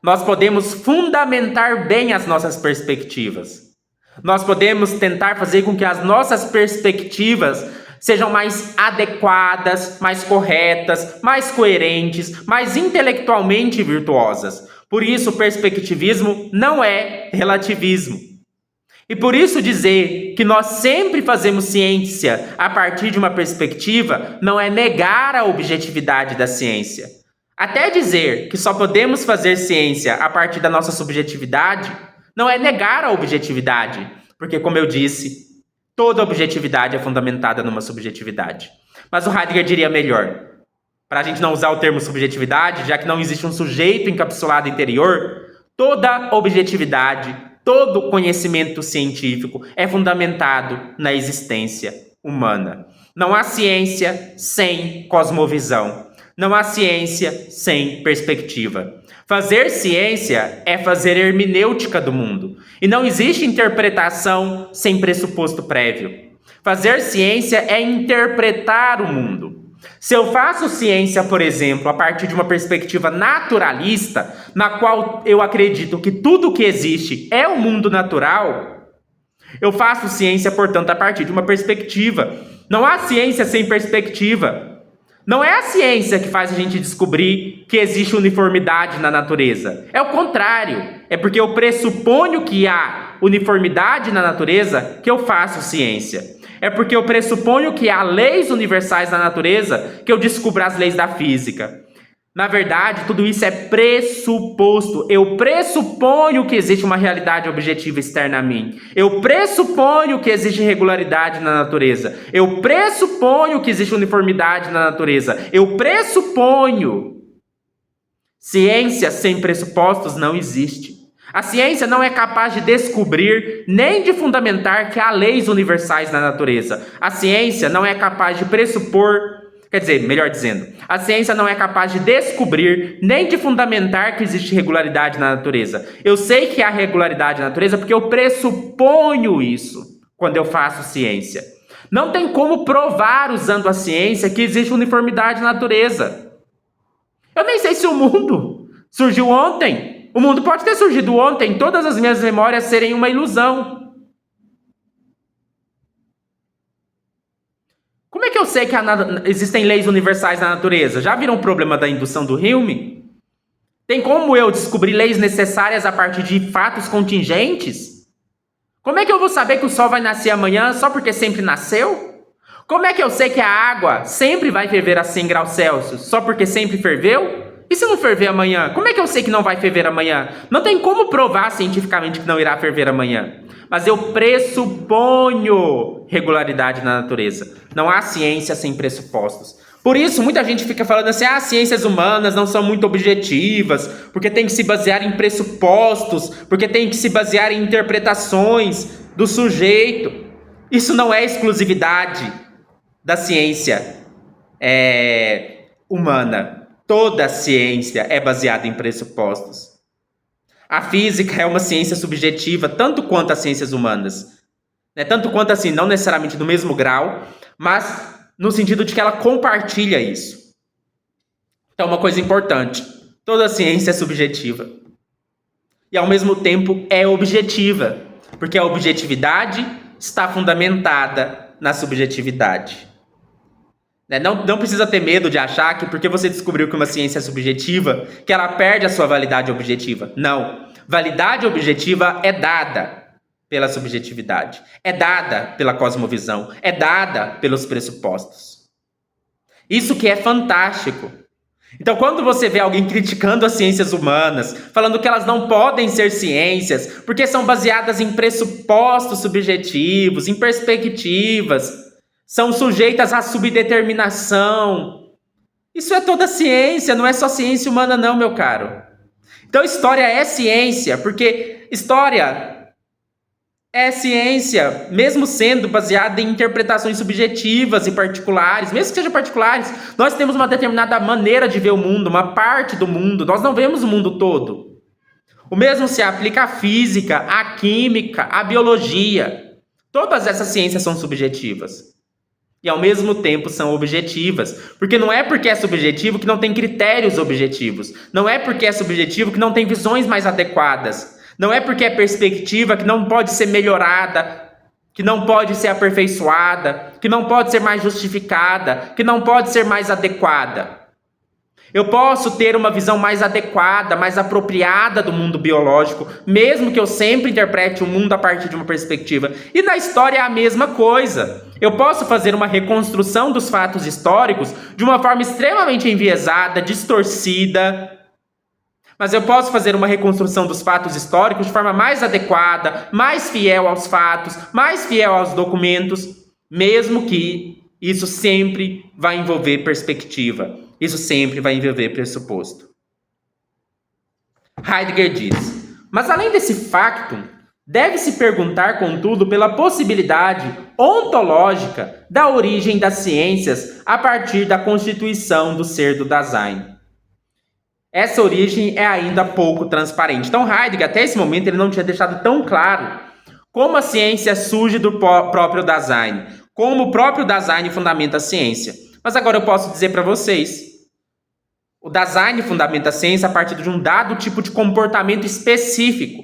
nós podemos fundamentar bem as nossas perspectivas. Nós podemos tentar fazer com que as nossas perspectivas sejam mais adequadas, mais corretas, mais coerentes, mais intelectualmente virtuosas. Por isso, o perspectivismo não é relativismo. E por isso dizer que nós sempre fazemos ciência a partir de uma perspectiva não é negar a objetividade da ciência. Até dizer que só podemos fazer ciência a partir da nossa subjetividade não é negar a objetividade, porque, como eu disse, toda objetividade é fundamentada numa subjetividade. Mas o Heidegger diria melhor, para a gente não usar o termo subjetividade, já que não existe um sujeito encapsulado interior, toda objetividade, todo conhecimento científico é fundamentado na existência humana. Não há ciência sem cosmovisão. Não há ciência sem perspectiva. Fazer ciência é fazer hermenêutica do mundo. E não existe interpretação sem pressuposto prévio. Fazer ciência é interpretar o mundo. Se eu faço ciência, por exemplo, a partir de uma perspectiva naturalista, na qual eu acredito que tudo que existe é o mundo natural, eu faço ciência, portanto, a partir de uma perspectiva. Não há ciência sem perspectiva. Não é a ciência que faz a gente descobrir que existe uniformidade na natureza. É o contrário. É porque eu pressuponho que há uniformidade na natureza que eu faço ciência. É porque eu pressuponho que há leis universais na natureza que eu descubro as leis da física. Na verdade, tudo isso é pressuposto. Eu pressuponho que existe uma realidade objetiva externa a mim. Eu pressuponho que existe regularidade na natureza. Eu pressuponho que existe uniformidade na natureza. Eu pressuponho. Ciência sem pressupostos não existe. A ciência não é capaz de descobrir nem de fundamentar que há leis universais na natureza. A ciência não é capaz de pressupor. Quer dizer, melhor dizendo, a ciência não é capaz de descobrir nem de fundamentar que existe regularidade na natureza. Eu sei que há regularidade na natureza porque eu pressuponho isso quando eu faço ciência. Não tem como provar usando a ciência que existe uniformidade na natureza. Eu nem sei se o mundo surgiu ontem. O mundo pode ter surgido ontem, todas as minhas memórias serem uma ilusão. Como é que eu sei que existem leis universais na natureza? Já viram o problema da indução do Hume? Tem como eu descobrir leis necessárias a partir de fatos contingentes? Como é que eu vou saber que o sol vai nascer amanhã só porque sempre nasceu? Como é que eu sei que a água sempre vai ferver a 100 graus Celsius só porque sempre ferveu? E se não ferver amanhã? Como é que eu sei que não vai ferver amanhã? Não tem como provar cientificamente que não irá ferver amanhã. Mas eu pressuponho regularidade na natureza. Não há ciência sem pressupostos. Por isso, muita gente fica falando assim, as ciências humanas não são muito objetivas, porque tem que se basear em pressupostos, porque tem que se basear em interpretações do sujeito. Isso não é exclusividade da ciência humana. Toda ciência é baseada em pressupostos. A física é uma ciência subjetiva, tanto quanto as ciências humanas. Né? Tanto quanto assim, não necessariamente no mesmo grau, mas no sentido de que ela compartilha isso. Então, uma coisa importante: toda ciência é subjetiva. E ao mesmo tempo é objetiva, porque a objetividade está fundamentada na subjetividade. Não precisa ter medo de achar que porque você descobriu que uma ciência é subjetiva, que ela perde a sua validade objetiva. Não. Validade objetiva é dada pela subjetividade, é dada pela cosmovisão, é dada pelos pressupostos. Isso que é fantástico. Então, quando você vê alguém criticando as ciências humanas, falando que elas não podem ser ciências, porque são baseadas em pressupostos subjetivos, em perspectivas, são sujeitas à subdeterminação. Isso é toda ciência, não é só ciência humana não, meu caro. Então, história é ciência, porque história é ciência, mesmo sendo baseada em interpretações subjetivas e particulares, mesmo que sejam particulares, nós temos uma determinada maneira de ver o mundo, uma parte do mundo, nós não vemos o mundo todo. O mesmo se aplica à física, à química, à biologia. Todas essas ciências são subjetivas. E ao mesmo tempo são objetivas. Porque não é porque é subjetivo que não tem critérios objetivos. Não é porque é subjetivo que não tem visões mais adequadas. Não é porque é perspectiva que não pode ser melhorada, que não pode ser aperfeiçoada, que não pode ser mais justificada, que não pode ser mais adequada. Eu posso ter uma visão mais adequada, mais apropriada do mundo biológico, mesmo que eu sempre interprete o mundo a partir de uma perspectiva. E na história é a mesma coisa. Eu posso fazer uma reconstrução dos fatos históricos de uma forma extremamente enviesada, distorcida, mas eu posso fazer uma reconstrução dos fatos históricos de forma mais adequada, mais fiel aos fatos, mais fiel aos documentos, mesmo que isso sempre vai envolver perspectiva. Isso sempre vai envolver pressuposto. Heidegger diz: mas além desse facto, deve-se perguntar, contudo, pela possibilidade ontológica da origem das ciências a partir da constituição do ser do Dasein. Essa origem é ainda pouco transparente. Então Heidegger, até esse momento, ele não tinha deixado tão claro como a ciência surge do próprio Dasein, como o próprio Dasein fundamenta a ciência. Mas agora eu posso dizer para vocês: o Dasein fundamenta a ciência a partir de um dado tipo de comportamento específico.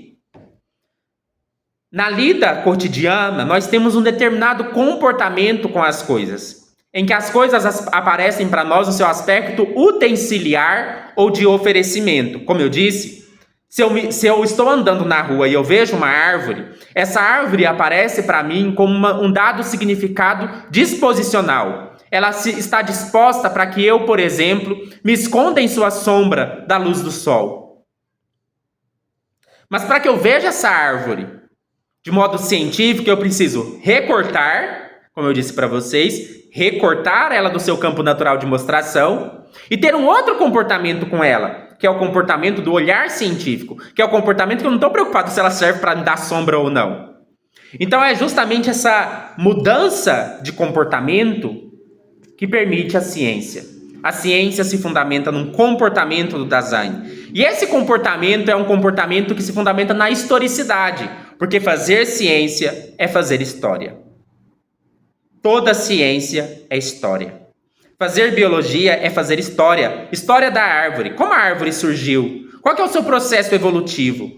Na lida cotidiana, nós temos um determinado comportamento com as coisas, em que as coisas aparecem para nós no seu aspecto utensiliar ou de oferecimento. Como eu disse, se eu estou andando na rua e eu vejo uma árvore, essa árvore aparece para mim como um dado significado disposicional. Ela está disposta para que eu, por exemplo, me esconda em sua sombra da luz do sol. Mas para que eu veja essa árvore de modo científico, eu preciso recortar, como eu disse para vocês, recortar ela do seu campo natural de mostração e ter um outro comportamento com ela, que é o comportamento do olhar científico, que é o comportamento que eu não estou preocupado se ela serve para me dar sombra ou não. Então é justamente essa mudança de comportamento que permite a ciência. A ciência se fundamenta num comportamento do Dasein. E esse comportamento é um comportamento que se fundamenta na historicidade, porque fazer ciência é fazer história. Toda ciência é história. Fazer biologia é fazer história. História da árvore. Como a árvore surgiu? Qual que é o seu processo evolutivo?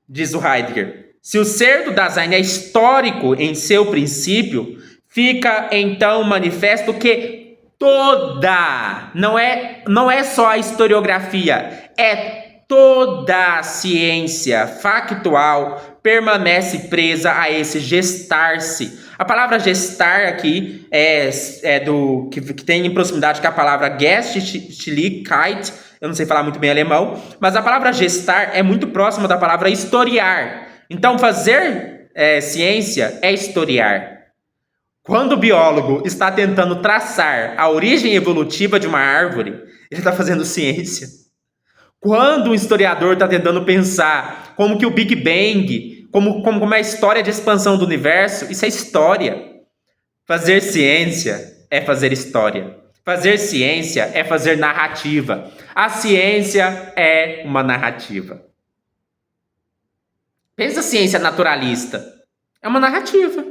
Diz o Heidegger: se o ser do Dasein é histórico em seu princípio, fica então manifesto que toda, não é só a historiografia, é toda a ciência factual permanece presa a esse gestar-se. A palavra gestar aqui que tem em proximidade com a palavra Gestlichkeit, eu não sei falar muito bem alemão, mas a palavra gestar é muito próxima da palavra historiar. Então fazer ciência é historiar. Quando o biólogo está tentando traçar a origem evolutiva de uma árvore, ele está fazendo ciência. Quando o historiador está tentando pensar como que o Big Bang, como é a história de expansão do universo, isso é história. Fazer ciência é fazer história. Fazer ciência é fazer narrativa. A ciência é uma narrativa. Pensa a ciência naturalista. É uma narrativa.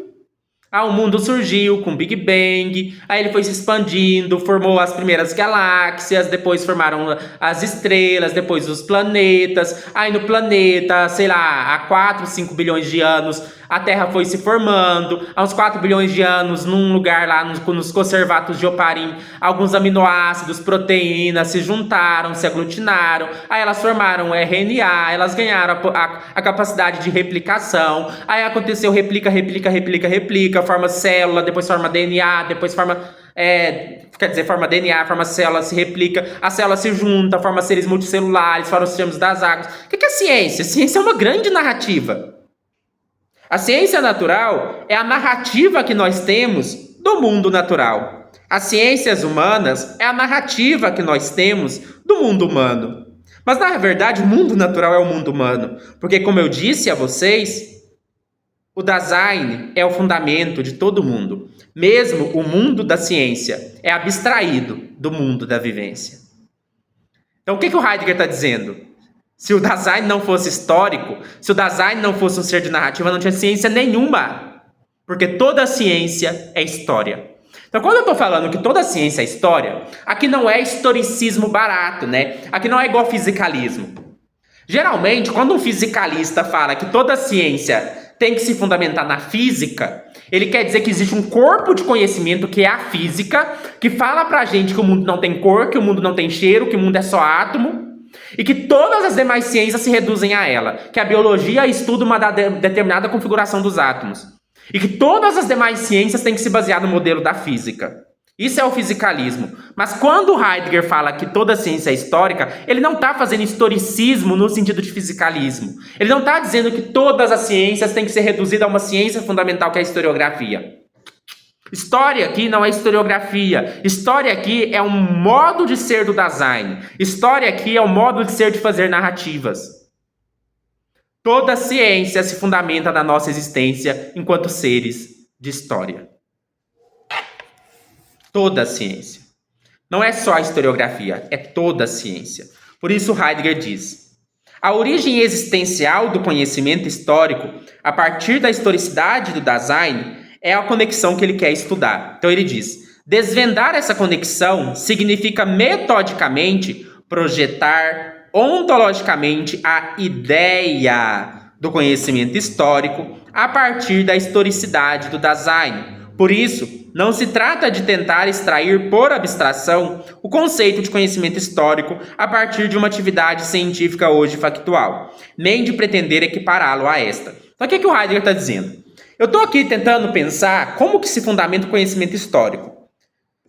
O mundo surgiu com Big Bang, aí ele foi se expandindo, formou as primeiras galáxias, depois formaram as estrelas, depois os planetas. Aí no planeta, sei lá, há 4, 5 bilhões de anos, a Terra foi se formando. Há uns 4 bilhões de anos, num lugar lá nos conservatos de Oparim, alguns aminoácidos, proteínas se juntaram, se aglutinaram. Aí elas formaram RNA, elas ganharam a capacidade de replicação. Aí aconteceu replica, forma célula, depois forma DNA, depois forma DNA, forma célula, se replica, a célula se junta, forma seres multicelulares, forma os sistemas das águas. O que é ciência? A ciência é uma grande narrativa. A ciência natural é a narrativa que nós temos do mundo natural. As ciências humanas é a narrativa que nós temos do mundo humano. Mas, na verdade, o mundo natural é o mundo humano. Porque, como eu disse a vocês, o Dasein é o fundamento de todo mundo. Mesmo o mundo da ciência é abstraído do mundo da vivência. Então, o que o Heidegger está dizendo? Se o Dasein não fosse histórico, se o Dasein não fosse um ser de narrativa, não tinha ciência nenhuma. Porque toda ciência é história. Então, quando eu estou falando que toda ciência é história, aqui não é historicismo barato, né? Aqui não é igual fisicalismo. Geralmente, quando um fisicalista fala que toda ciência tem que se fundamentar na física, ele quer dizer que existe um corpo de conhecimento que é a física, que fala pra gente que o mundo não tem cor, que o mundo não tem cheiro, que o mundo é só átomo, e que todas as demais ciências se reduzem a ela, que a biologia estuda uma determinada configuração dos átomos, e que todas as demais ciências têm que se basear no modelo da física. Isso é o fisicalismo. Mas quando Heidegger fala que toda ciência é histórica, ele não está fazendo historicismo no sentido de fisicalismo. Ele não está dizendo que todas as ciências têm que ser reduzidas a uma ciência fundamental que é a historiografia. História aqui não é historiografia. História aqui é um modo de ser do Dasein. História aqui é um modo de ser de fazer narrativas. Toda ciência se fundamenta na nossa existência enquanto seres de história. Toda a ciência. Não é só a historiografia, é toda a ciência. Por isso Heidegger diz: a origem existencial do conhecimento histórico, a partir da historicidade do Dasein, é a conexão que ele quer estudar. Então ele diz: desvendar essa conexão significa metodicamente projetar ontologicamente a ideia do conhecimento histórico a partir da historicidade do Dasein. Por isso, não se trata de tentar extrair por abstração o conceito de conhecimento histórico a partir de uma atividade científica hoje factual, nem de pretender equipará-lo a esta. Então, o que o Heidegger está dizendo? Eu estou aqui tentando pensar como que se fundamenta o conhecimento histórico.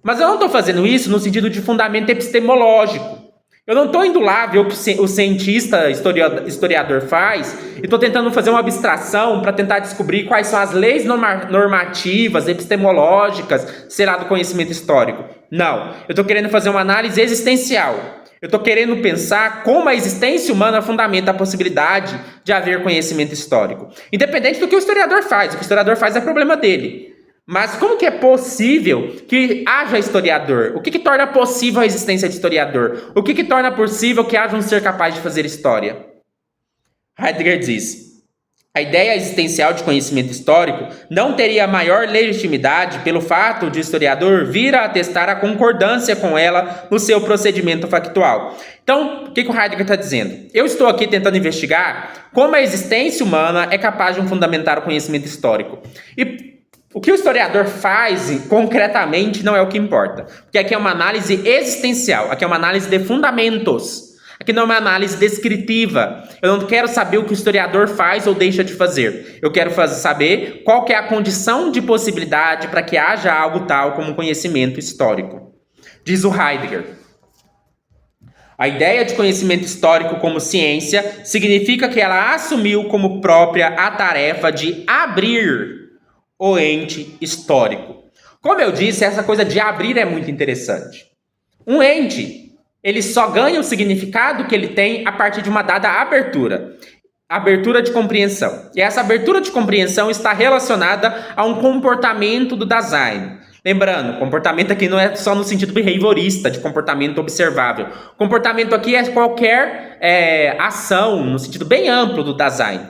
Mas eu não estou fazendo isso no sentido de fundamento epistemológico. Eu não estou indo lá ver o que o cientista historiador faz e estou tentando fazer uma abstração para tentar descobrir quais são as leis normativas, epistemológicas, sei lá, do conhecimento histórico. Não, eu estou querendo fazer uma análise existencial. Eu estou querendo pensar como a existência humana fundamenta a possibilidade de haver conhecimento histórico. Independente do que o historiador faz. O que o historiador faz é problema dele. Mas como que é possível que haja historiador? O que torna possível a existência de historiador? O que torna possível que haja um ser capaz de fazer história? Heidegger diz: a ideia existencial de conhecimento histórico não teria maior legitimidade pelo fato de o historiador vir a atestar a concordância com ela no seu procedimento factual. Então, o que o Heidegger está dizendo? Eu estou aqui tentando investigar como a existência humana é capaz de fundamentar o conhecimento histórico. E o que o historiador faz concretamente não é o que importa. Porque aqui é uma análise existencial, aqui é uma análise de fundamentos. Aqui não é uma análise descritiva. Eu não quero saber o que o historiador faz ou deixa de fazer. Eu quero saber qual que é a condição de possibilidade para que haja algo tal como conhecimento histórico. Diz o Heidegger: a ideia de conhecimento histórico como ciência significa que ela assumiu como própria a tarefa de abrir o ente histórico. Como eu disse, essa coisa de abrir é muito interessante. Um ente, ele só ganha o significado que ele tem a partir de uma dada abertura. Abertura de compreensão. E essa abertura de compreensão está relacionada a um comportamento do Dasein. Lembrando, comportamento aqui não é só no sentido behaviorista, de comportamento observável. Comportamento aqui é qualquer ação, no sentido bem amplo do Dasein.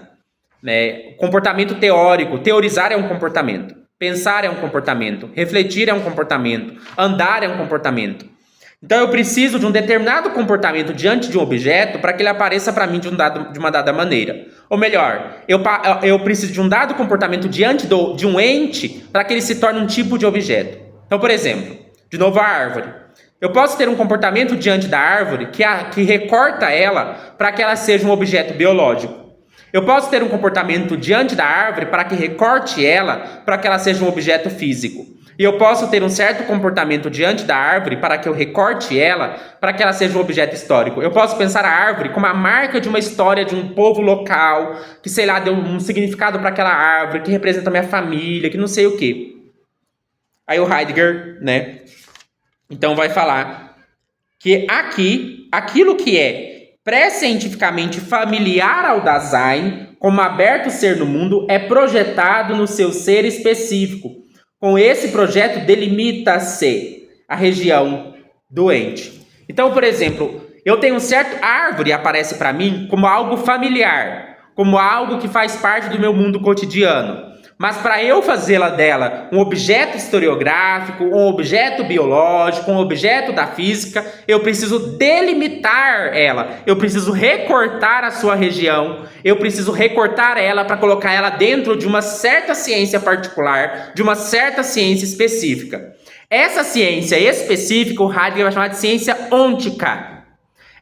Né? Comportamento teórico, teorizar é um comportamento. Pensar é um comportamento. Refletir é um comportamento. Andar é um comportamento. Então eu preciso de um determinado comportamento diante de um objeto para que ele apareça para mim de uma dada maneira. Ou melhor, eu preciso de um dado comportamento diante de um ente para que ele se torne um tipo de objeto. Então, por exemplo, de novo a árvore. Eu posso ter um comportamento diante da árvore que recorta ela para que ela seja um objeto biológico. Eu posso ter um comportamento diante da árvore para que recorte ela para que ela seja um objeto físico. E eu posso ter um certo comportamento diante da árvore para que eu recorte ela, para que ela seja um objeto histórico. Eu posso pensar a árvore como a marca de uma história de um povo local, que, sei lá, deu um significado para aquela árvore, que representa a minha família, que não sei o quê. Aí o Heidegger, né, então vai falar que aqui, aquilo que é pré-cientificamente familiar ao Dasein, como aberto ser no mundo, é projetado no seu ser específico. Com esse projeto, delimita-se a região doente. Então, por exemplo, eu tenho um certo... A árvore aparece para mim como algo familiar, como algo que faz parte do meu mundo cotidiano. Mas para eu fazê-la dela um objeto historiográfico, um objeto biológico, um objeto da física, eu preciso delimitar ela, eu preciso recortar a sua região, eu preciso recortar ela para colocar ela dentro de uma certa ciência particular, de uma certa ciência específica. Essa ciência específica, o Heidegger vai chamar de ciência ôntica.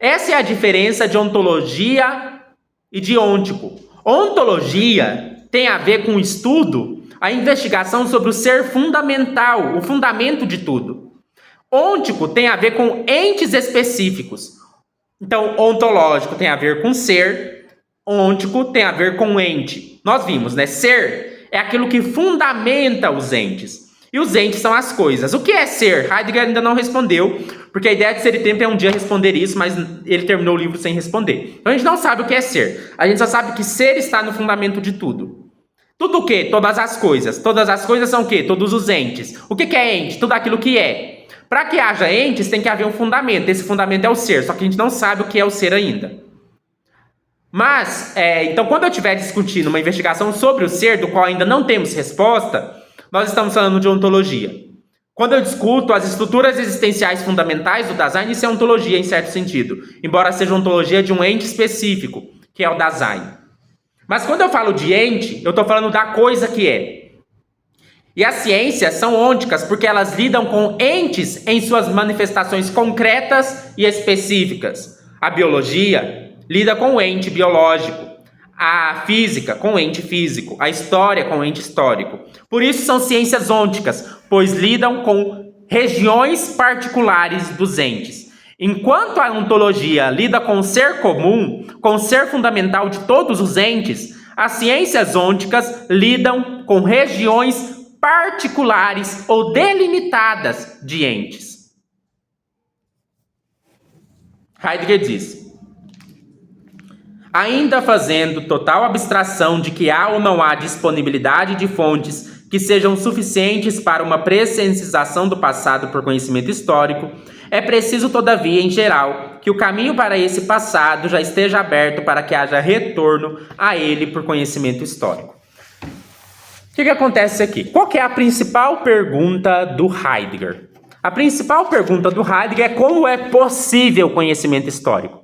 Essa é a diferença de ontologia e de ôntico. Ontologia tem a ver com o estudo, a investigação sobre o ser fundamental, o fundamento de tudo. Ôntico tem a ver com entes específicos. Então, ontológico tem a ver com ser, ôntico tem a ver com ente. Nós vimos, né? Ser é aquilo que fundamenta os entes. E os entes são as coisas. O que é ser? Heidegger ainda não respondeu, porque a ideia de Ser e Tempo é um dia responder isso, mas ele terminou o livro sem responder. Então a gente não sabe o que é ser. A gente só sabe que ser está no fundamento de tudo. Tudo o quê? Todas as coisas. Todas as coisas são o quê? Todos os entes. O que é ente? Tudo aquilo que é. Para que haja entes, tem que haver um fundamento. Esse fundamento é o ser, só que a gente não sabe o que é o ser ainda. Mas, então, quando eu estiver discutindo uma investigação sobre o ser, do qual ainda não temos resposta, nós estamos falando de ontologia. Quando eu discuto as estruturas existenciais fundamentais do Dasein, isso é ontologia em certo sentido, embora seja ontologia de um ente específico, que é o Dasein. Mas quando eu falo de ente, eu estou falando da coisa que é. E as ciências são ônticas porque elas lidam com entes em suas manifestações concretas e específicas. A biologia lida com o ente biológico. A física com o ente físico, a história com o ente histórico. Por isso são ciências ônticas, pois lidam com regiões particulares dos entes. Enquanto a ontologia lida com o ser comum, com o ser fundamental de todos os entes, as ciências ônticas lidam com regiões particulares ou delimitadas de entes. Heidegger diz: ainda fazendo total abstração de que há ou não há disponibilidade de fontes que sejam suficientes para uma presciencização do passado por conhecimento histórico, é preciso, todavia, em geral, que o caminho para esse passado já esteja aberto para que haja retorno a ele por conhecimento histórico. O que acontece aqui? Qual que é a principal pergunta do Heidegger? A principal pergunta do Heidegger é como é possível conhecimento histórico.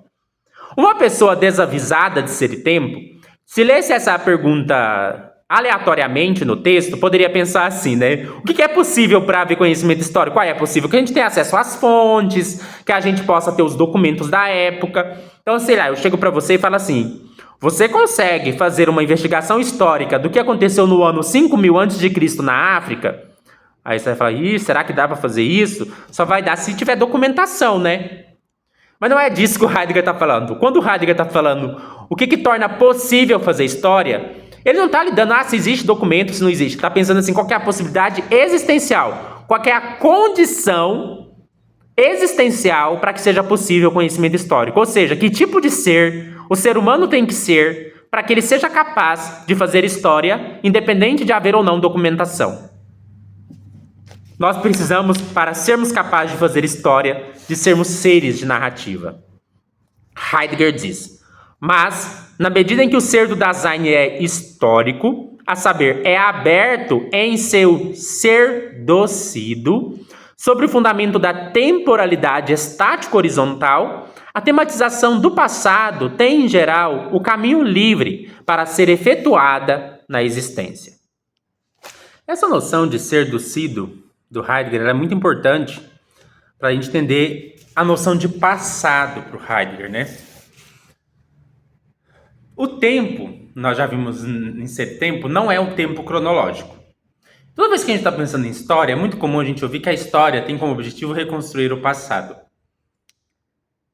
Uma pessoa desavisada de Ser e Tempo, se lesse essa pergunta aleatoriamente no texto, poderia pensar assim, né? O que é possível para haver conhecimento histórico? É possível que a gente tenha acesso às fontes, que a gente possa ter os documentos da época. Então, sei lá, eu chego para você e falo assim: você consegue fazer uma investigação histórica do que aconteceu no ano 5000 a.C. na África? Aí você vai falar: será que dá para fazer isso? Só vai dar se tiver documentação, né? Mas não é disso que o Heidegger está falando. Quando o Heidegger está falando o que torna possível fazer história, ele não está lidando, se existe documento, se não existe. Está pensando assim, qual que é a possibilidade existencial, qual que é a condição existencial para que seja possível o conhecimento histórico. Ou seja, que tipo de ser o ser humano tem que ser para que ele seja capaz de fazer história, independente de haver ou não documentação. nós precisamos, para sermos capazes de fazer história, de sermos seres de narrativa. Heidegger diz: mas, na medida em que o ser do Dasein é histórico, a saber, é aberto em seu ser docido, sobre o fundamento da temporalidade estático-horizontal, a tematização do passado tem, em geral, o caminho livre para ser efetuada na existência. Essa noção de ser docido do Heidegger é muito importante para a gente entender a noção de passado para o Heidegger, né? O tempo, nós já vimos em ser tempo, não é um tempo cronológico. Toda vez que a gente está pensando em história, é muito comum a gente ouvir que a história tem como objetivo reconstruir o passado.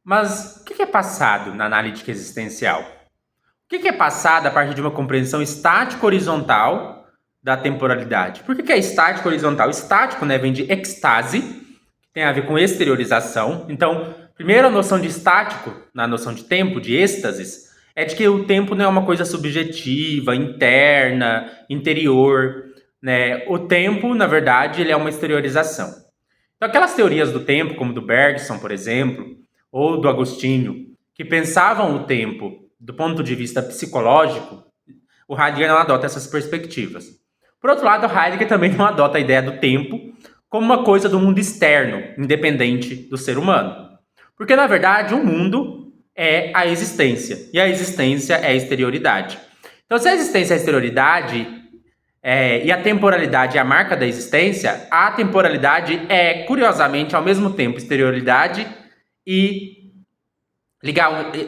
Mas o que é passado na analítica existencial? O que é passado a partir de uma compreensão estático-horizontal da temporalidade? Por que é estático-horizontal? Estático, né, vem de extase, que tem a ver com exteriorização. Então, primeiro a noção de estático, na noção de tempo, de êxtases, é de que o tempo não é uma coisa subjetiva, interna, interior, né? O tempo, na verdade, ele é uma exteriorização. Então, aquelas teorias do tempo, como do Bergson, por exemplo, ou do Agostinho, que pensavam o tempo do ponto de vista psicológico, o Heidegger não adota essas perspectivas. Por outro lado, o Heidegger também não adota a ideia do tempo como uma coisa do mundo externo, independente do ser humano. Porque, na verdade, o mundo é a existência, e a existência é a exterioridade. Então, se a existência é a exterioridade, e a temporalidade é a marca da existência, a temporalidade é, curiosamente, ao mesmo tempo exterioridade e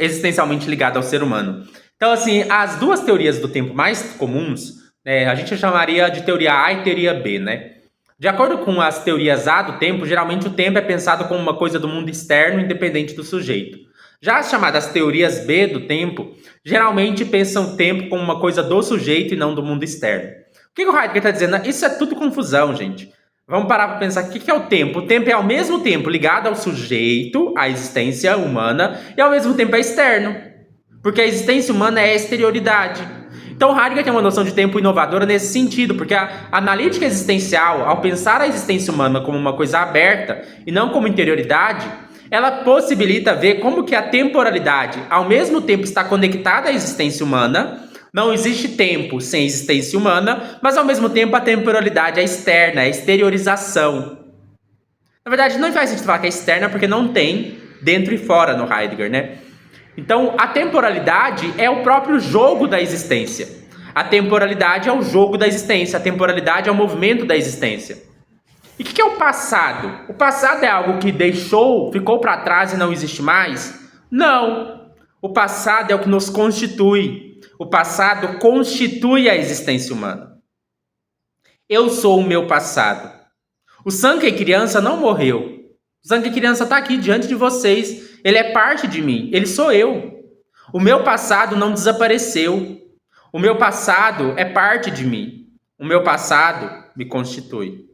existencialmente ligada ao ser humano. Então, assim, as duas teorias do tempo mais comuns, a gente chamaria de teoria A e teoria B, né? De acordo com as teorias A do tempo, geralmente o tempo é pensado como uma coisa do mundo externo, independente do sujeito. Já as chamadas teorias B do tempo, geralmente pensam o tempo como uma coisa do sujeito e não do mundo externo. O que o Heidegger está dizendo? Isso é tudo confusão, gente. Vamos parar para pensar o que é o tempo. O tempo é ao mesmo tempo ligado ao sujeito, à existência humana, e ao mesmo tempo é externo. Porque a existência humana é a exterioridade. Então Heidegger tem uma noção de tempo inovadora nesse sentido, porque a analítica existencial, ao pensar a existência humana como uma coisa aberta e não como interioridade, ela possibilita ver como que a temporalidade, ao mesmo tempo, está conectada à existência humana. Não existe tempo sem existência humana, mas ao mesmo tempo a temporalidade é externa, é exteriorização. Na verdade, não faz sentido falar que é externa, porque não tem dentro e fora no Heidegger, né? Então, a temporalidade é o próprio jogo da existência. A temporalidade é o jogo da existência, a temporalidade é o movimento da existência. E o que é o passado? O passado é algo que ficou para trás e não existe mais? Não. O passado é o que nos constitui. O passado constitui a existência humana. Eu sou o meu passado. O Sankey criança não morreu. O Sankey criança está aqui diante de vocês. Ele é parte de mim. Ele sou eu. O meu passado não desapareceu. O meu passado é parte de mim. O meu passado me constitui.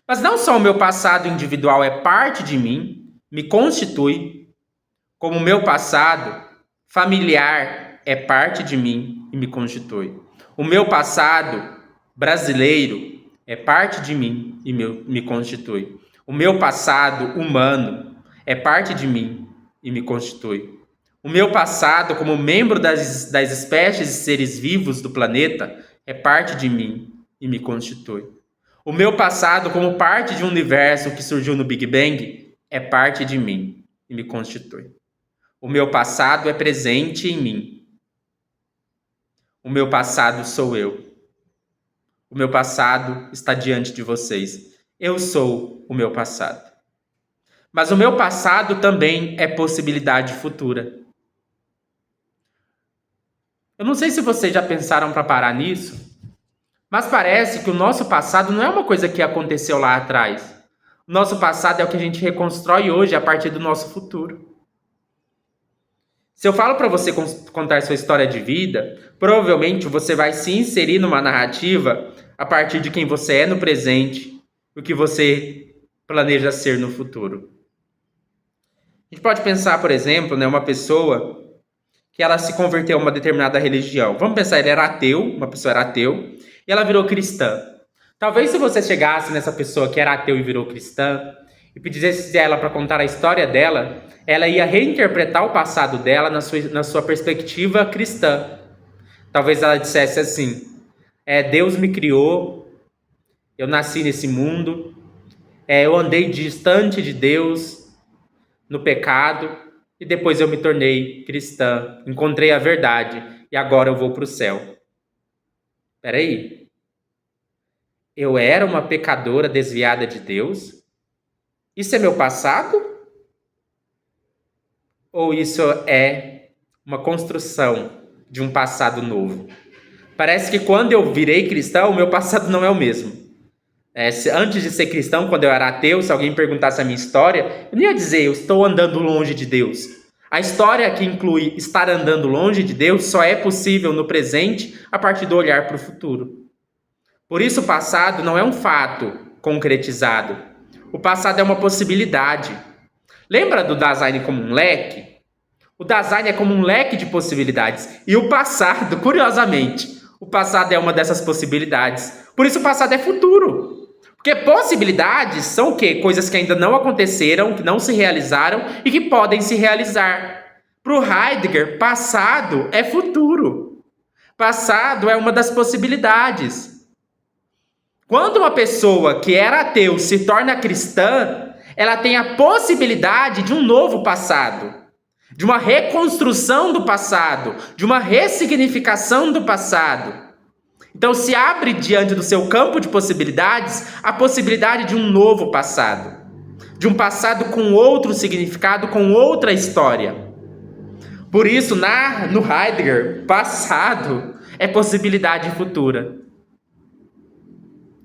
Mas não só o meu passado individual é parte de mim, me constitui, como o meu passado familiar é parte de mim e me constitui. O meu passado brasileiro é parte de mim e me constitui. O meu passado humano é parte de mim e me constitui. O meu passado como membro das espécies e seres vivos do planeta é parte de mim e me constitui. O meu passado como parte de um universo que surgiu no Big Bang é parte de mim e me constitui. O meu passado é presente em mim. O meu passado sou eu. O meu passado está diante de vocês. Eu sou o meu passado. Mas o meu passado também é possibilidade futura. Eu não sei se vocês já pensaram para parar nisso, mas parece que o nosso passado não é uma coisa que aconteceu lá atrás. O nosso passado é o que a gente reconstrói hoje a partir do nosso futuro. Se eu falo para você contar sua história de vida, provavelmente você vai se inserir numa narrativa a partir de quem você é no presente e o que você planeja ser no futuro. A gente pode pensar, por exemplo, uma pessoa que ela se converteu a uma determinada religião. Vamos pensar, uma pessoa era ateu, e ela virou cristã. Talvez se você chegasse nessa pessoa que era ateu e virou cristã e pedisse a ela para contar a história dela, ela ia reinterpretar o passado dela na sua perspectiva cristã. Talvez ela dissesse assim: Deus me criou, eu nasci nesse mundo, eu andei distante de Deus no pecado e depois eu me tornei cristã, encontrei a verdade e agora eu vou para o céu. Peraí. Eu era uma pecadora desviada de Deus? Isso é meu passado? Ou isso é uma construção de um passado novo? Parece que quando eu virei cristão, o meu passado não é o mesmo. Antes de ser cristão, quando eu era ateu, se alguém perguntasse a minha história, eu não ia dizer, eu estou andando longe de Deus. A história que inclui estar andando longe de Deus só é possível no presente a partir do olhar para o futuro. Por isso o passado não é um fato concretizado. O passado é uma possibilidade. Lembra do Dasein como um leque? O Dasein é como um leque de possibilidades. E o passado, curiosamente, o passado é uma dessas possibilidades. Por isso o passado é futuro. Porque possibilidades são o quê? Coisas que ainda não aconteceram, que não se realizaram e que podem se realizar. Para o Heidegger, passado é futuro. Passado é uma das possibilidades. Quando uma pessoa que era ateu se torna cristã, ela tem a possibilidade de um novo passado, de uma reconstrução do passado, de uma ressignificação do passado. Então se abre diante do seu campo de possibilidades a possibilidade de um novo passado, de um passado com outro significado, com outra história. Por isso, no Heidegger, passado é possibilidade futura.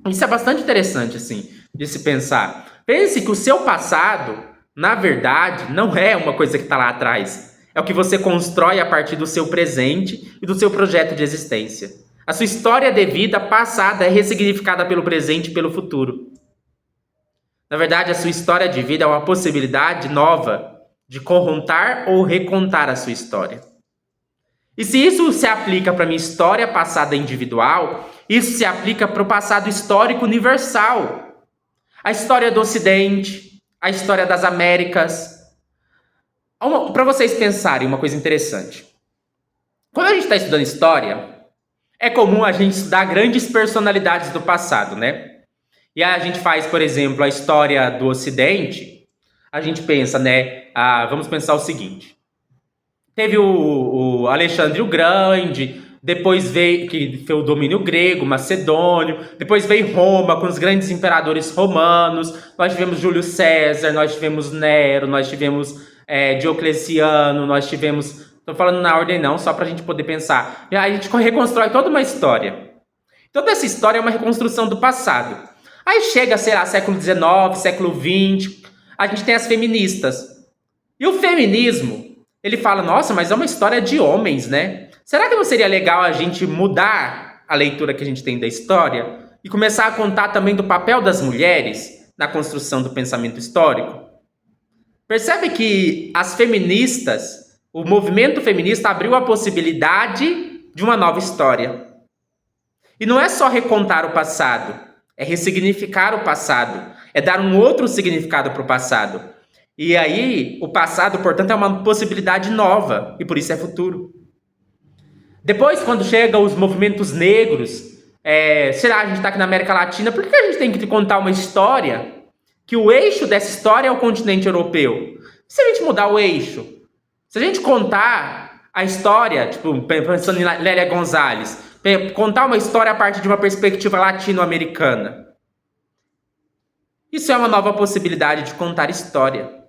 Isso é bastante interessante, assim, de se pensar. Pense que o seu passado, na verdade, não é uma coisa que está lá atrás. É o que você constrói a partir do seu presente e do seu projeto de existência. A sua história de vida passada é ressignificada pelo presente e pelo futuro. Na verdade, a sua história de vida é uma possibilidade nova de contar ou recontar a sua história. E se isso se aplica para a minha história passada individual, isso se aplica para o passado histórico universal. A história do Ocidente, a história das Américas. Para vocês pensarem uma coisa interessante. Quando a gente está estudando história, é comum a gente estudar grandes personalidades do passado, né? E aí a gente faz, por exemplo, a história do Ocidente, a gente pensa, né? Vamos pensar o seguinte. Teve o Alexandre o Grande, depois veio que foi o domínio grego, macedônio, depois veio Roma com os grandes imperadores romanos, nós tivemos Júlio César, nós tivemos Nero, nós tivemos Diocleciano, nós tivemos... Estou falando na ordem não, só para a gente poder pensar. E aí a gente reconstrói toda uma história. Toda essa história é uma reconstrução do passado. Aí chega, sei lá, século XIX, século XX, a gente tem as feministas. E o feminismo... Ele fala, nossa, mas é uma história de homens, né? Será que não seria legal a gente mudar a leitura que a gente tem da história e começar a contar também do papel das mulheres na construção do pensamento histórico? Percebe que as feministas, o movimento feminista abriu a possibilidade de uma nova história. E não é só recontar o passado, é ressignificar o passado, é dar um outro significado para o passado. E aí, o passado, portanto, é uma possibilidade nova, e por isso é futuro. Depois, quando chegam os movimentos negros, sei lá, a gente está aqui na América Latina, por que a gente tem que contar uma história que o eixo dessa história é o continente europeu? Se a gente mudar o eixo, se a gente contar a história, tipo, pensando em Lélia Gonzalez, contar uma história a partir de uma perspectiva latino-americana, isso é uma nova possibilidade de contar história.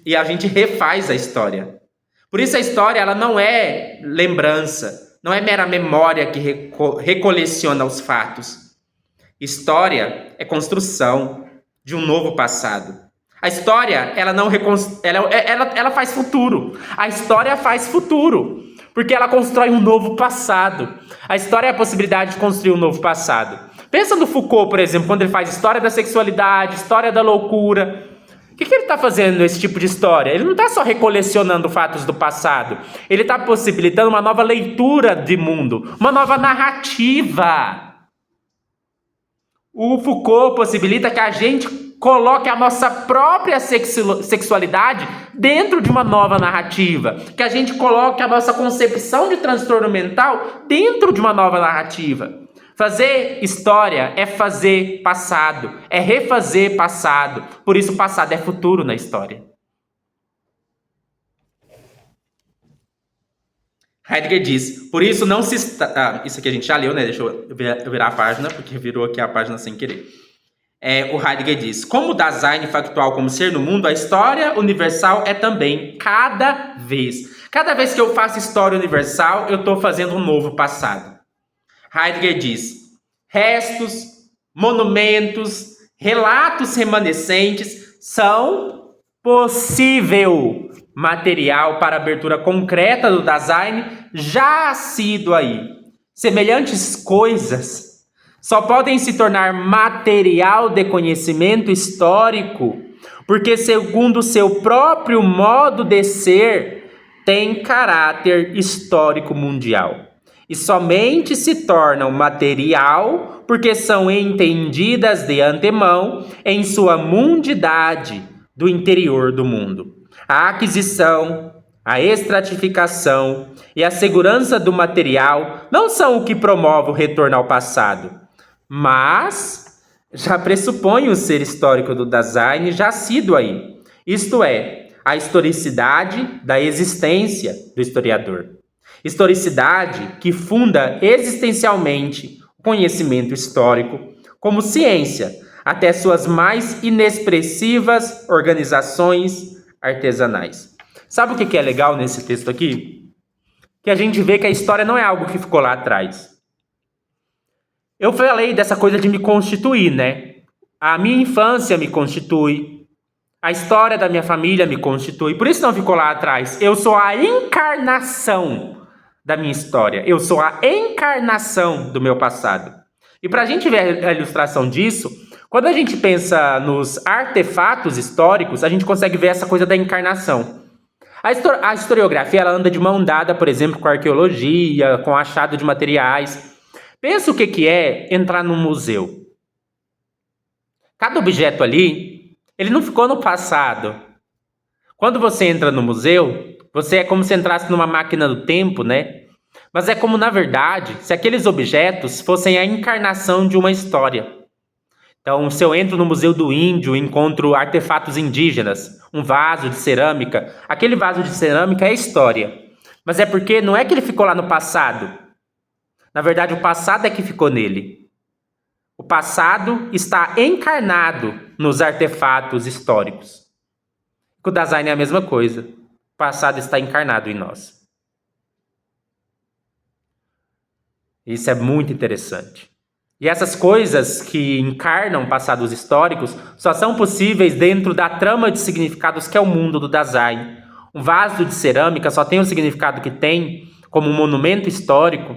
E a gente refaz a história. Por isso a história ela não é lembrança, não é mera memória que recoleciona os fatos. História é construção de um novo passado. A história ela não ela faz futuro. A história faz futuro, porque ela constrói um novo passado. A história é a possibilidade de construir um novo passado. Pensa no Foucault, por exemplo, quando ele faz história da sexualidade, história da loucura. O que ele está fazendo nesse tipo de história? Ele não está só recolecionando fatos do passado. Ele está possibilitando uma nova leitura de mundo, uma nova narrativa. O Foucault possibilita que a gente coloque a nossa própria sexualidade dentro de uma nova narrativa, que a gente coloque a nossa concepção de transtorno mental dentro de uma nova narrativa. Fazer história é fazer passado, é refazer passado, por isso passado é futuro na história. Heidegger diz, por isso não se está... isso aqui a gente já leu, né? Deixa eu virar a página, porque virou aqui a página sem querer. O Heidegger diz, como Dasein factual como ser no mundo, a história universal é também cada vez. Cada vez que eu faço história universal, eu estou fazendo um novo passado. Heidegger diz, restos, monumentos, relatos remanescentes são possível material para abertura concreta do Dasein já sido aí. Semelhantes coisas só podem se tornar material de conhecimento histórico porque, segundo seu próprio modo de ser, tem caráter histórico mundial. E somente se tornam material porque são entendidas de antemão em sua mundidade do interior do mundo. A aquisição, a estratificação e a segurança do material não são o que promove o retorno ao passado, mas já pressupõe o ser histórico do Dasein já sido aí, isto é, a historicidade da existência do historiador. Historicidade que funda existencialmente o conhecimento histórico como ciência, até suas mais inexpressivas organizações artesanais. Sabe o que é legal nesse texto aqui? Que a gente vê que a história não é algo que ficou lá atrás. Eu falei dessa coisa de me constituir, né? A minha infância me constitui, a história da minha família me constitui, por isso não ficou lá atrás. Eu sou a encarnação da minha história, eu sou a encarnação do meu passado. E para a gente ver a ilustração disso, quando a gente pensa nos artefatos históricos, a gente consegue ver essa coisa da encarnação. A historiografia ela anda de mão dada, por exemplo, com a arqueologia, com o achado de materiais. Pensa o que é entrar num museu. Cada objeto ali, ele não ficou no passado. Quando você entra no museu, você é como se entrasse numa máquina do tempo, né? Mas é como, na verdade, se aqueles objetos fossem a encarnação de uma história. Então, se eu entro no Museu do Índio e encontro artefatos indígenas, um vaso de cerâmica, aquele vaso de cerâmica é história. Mas é porque não é que ele ficou lá no passado. Na verdade, o passado é que ficou nele. O passado está encarnado nos artefatos históricos. O Dasein é a mesma coisa. O passado está encarnado em nós. Isso é muito interessante. E essas coisas que encarnam passados históricos só são possíveis dentro da trama de significados que é o mundo do Dasein. Um vaso de cerâmica só tem o significado que tem como um monumento histórico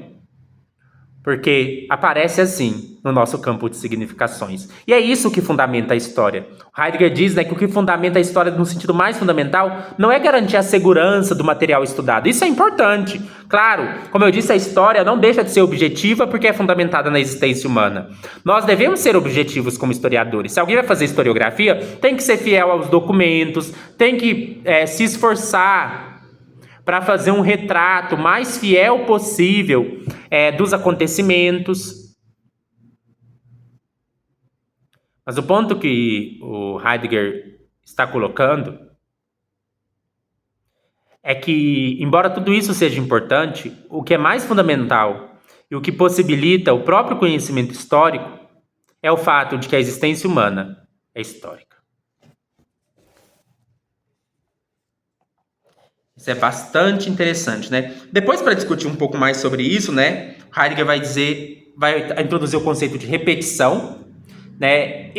porque aparece assim no nosso campo de significações. E é isso que fundamenta a história. Heidegger diz, né, que o que fundamenta a história no sentido mais fundamental não é garantir a segurança do material estudado. Isso é importante. Claro, como eu disse, a história não deixa de ser objetiva porque é fundamentada na existência humana. Nós devemos ser objetivos como historiadores. Se alguém vai fazer historiografia, tem que ser fiel aos documentos, tem que se esforçar para fazer um retrato mais fiel possível dos acontecimentos. Mas o ponto que o Heidegger está colocando é que, embora tudo isso seja importante, o que é mais fundamental e o que possibilita o próprio conhecimento histórico é o fato de que a existência humana é histórica. Isso é bastante interessante, né? Depois, para discutir um pouco mais sobre isso, né, Heidegger vai introduzir o conceito de repetição, né?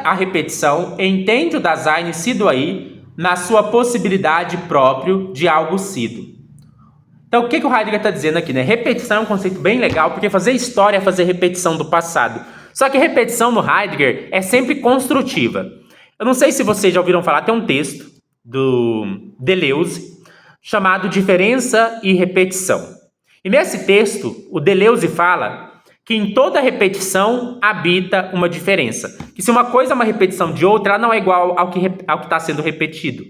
A repetição entende o Dasein sido aí na sua possibilidade própria de algo sido. Então, o que o Heidegger está dizendo aqui, né? Repetição é um conceito bem legal, porque fazer história é fazer repetição do passado. Só que repetição no Heidegger é sempre construtiva. Eu não sei se vocês já ouviram falar, tem um texto do Deleuze, chamado Diferença e Repetição. E nesse texto, o Deleuze fala que em toda repetição habita uma diferença. Que se uma coisa é uma repetição de outra, ela não é igual ao que está sendo repetido.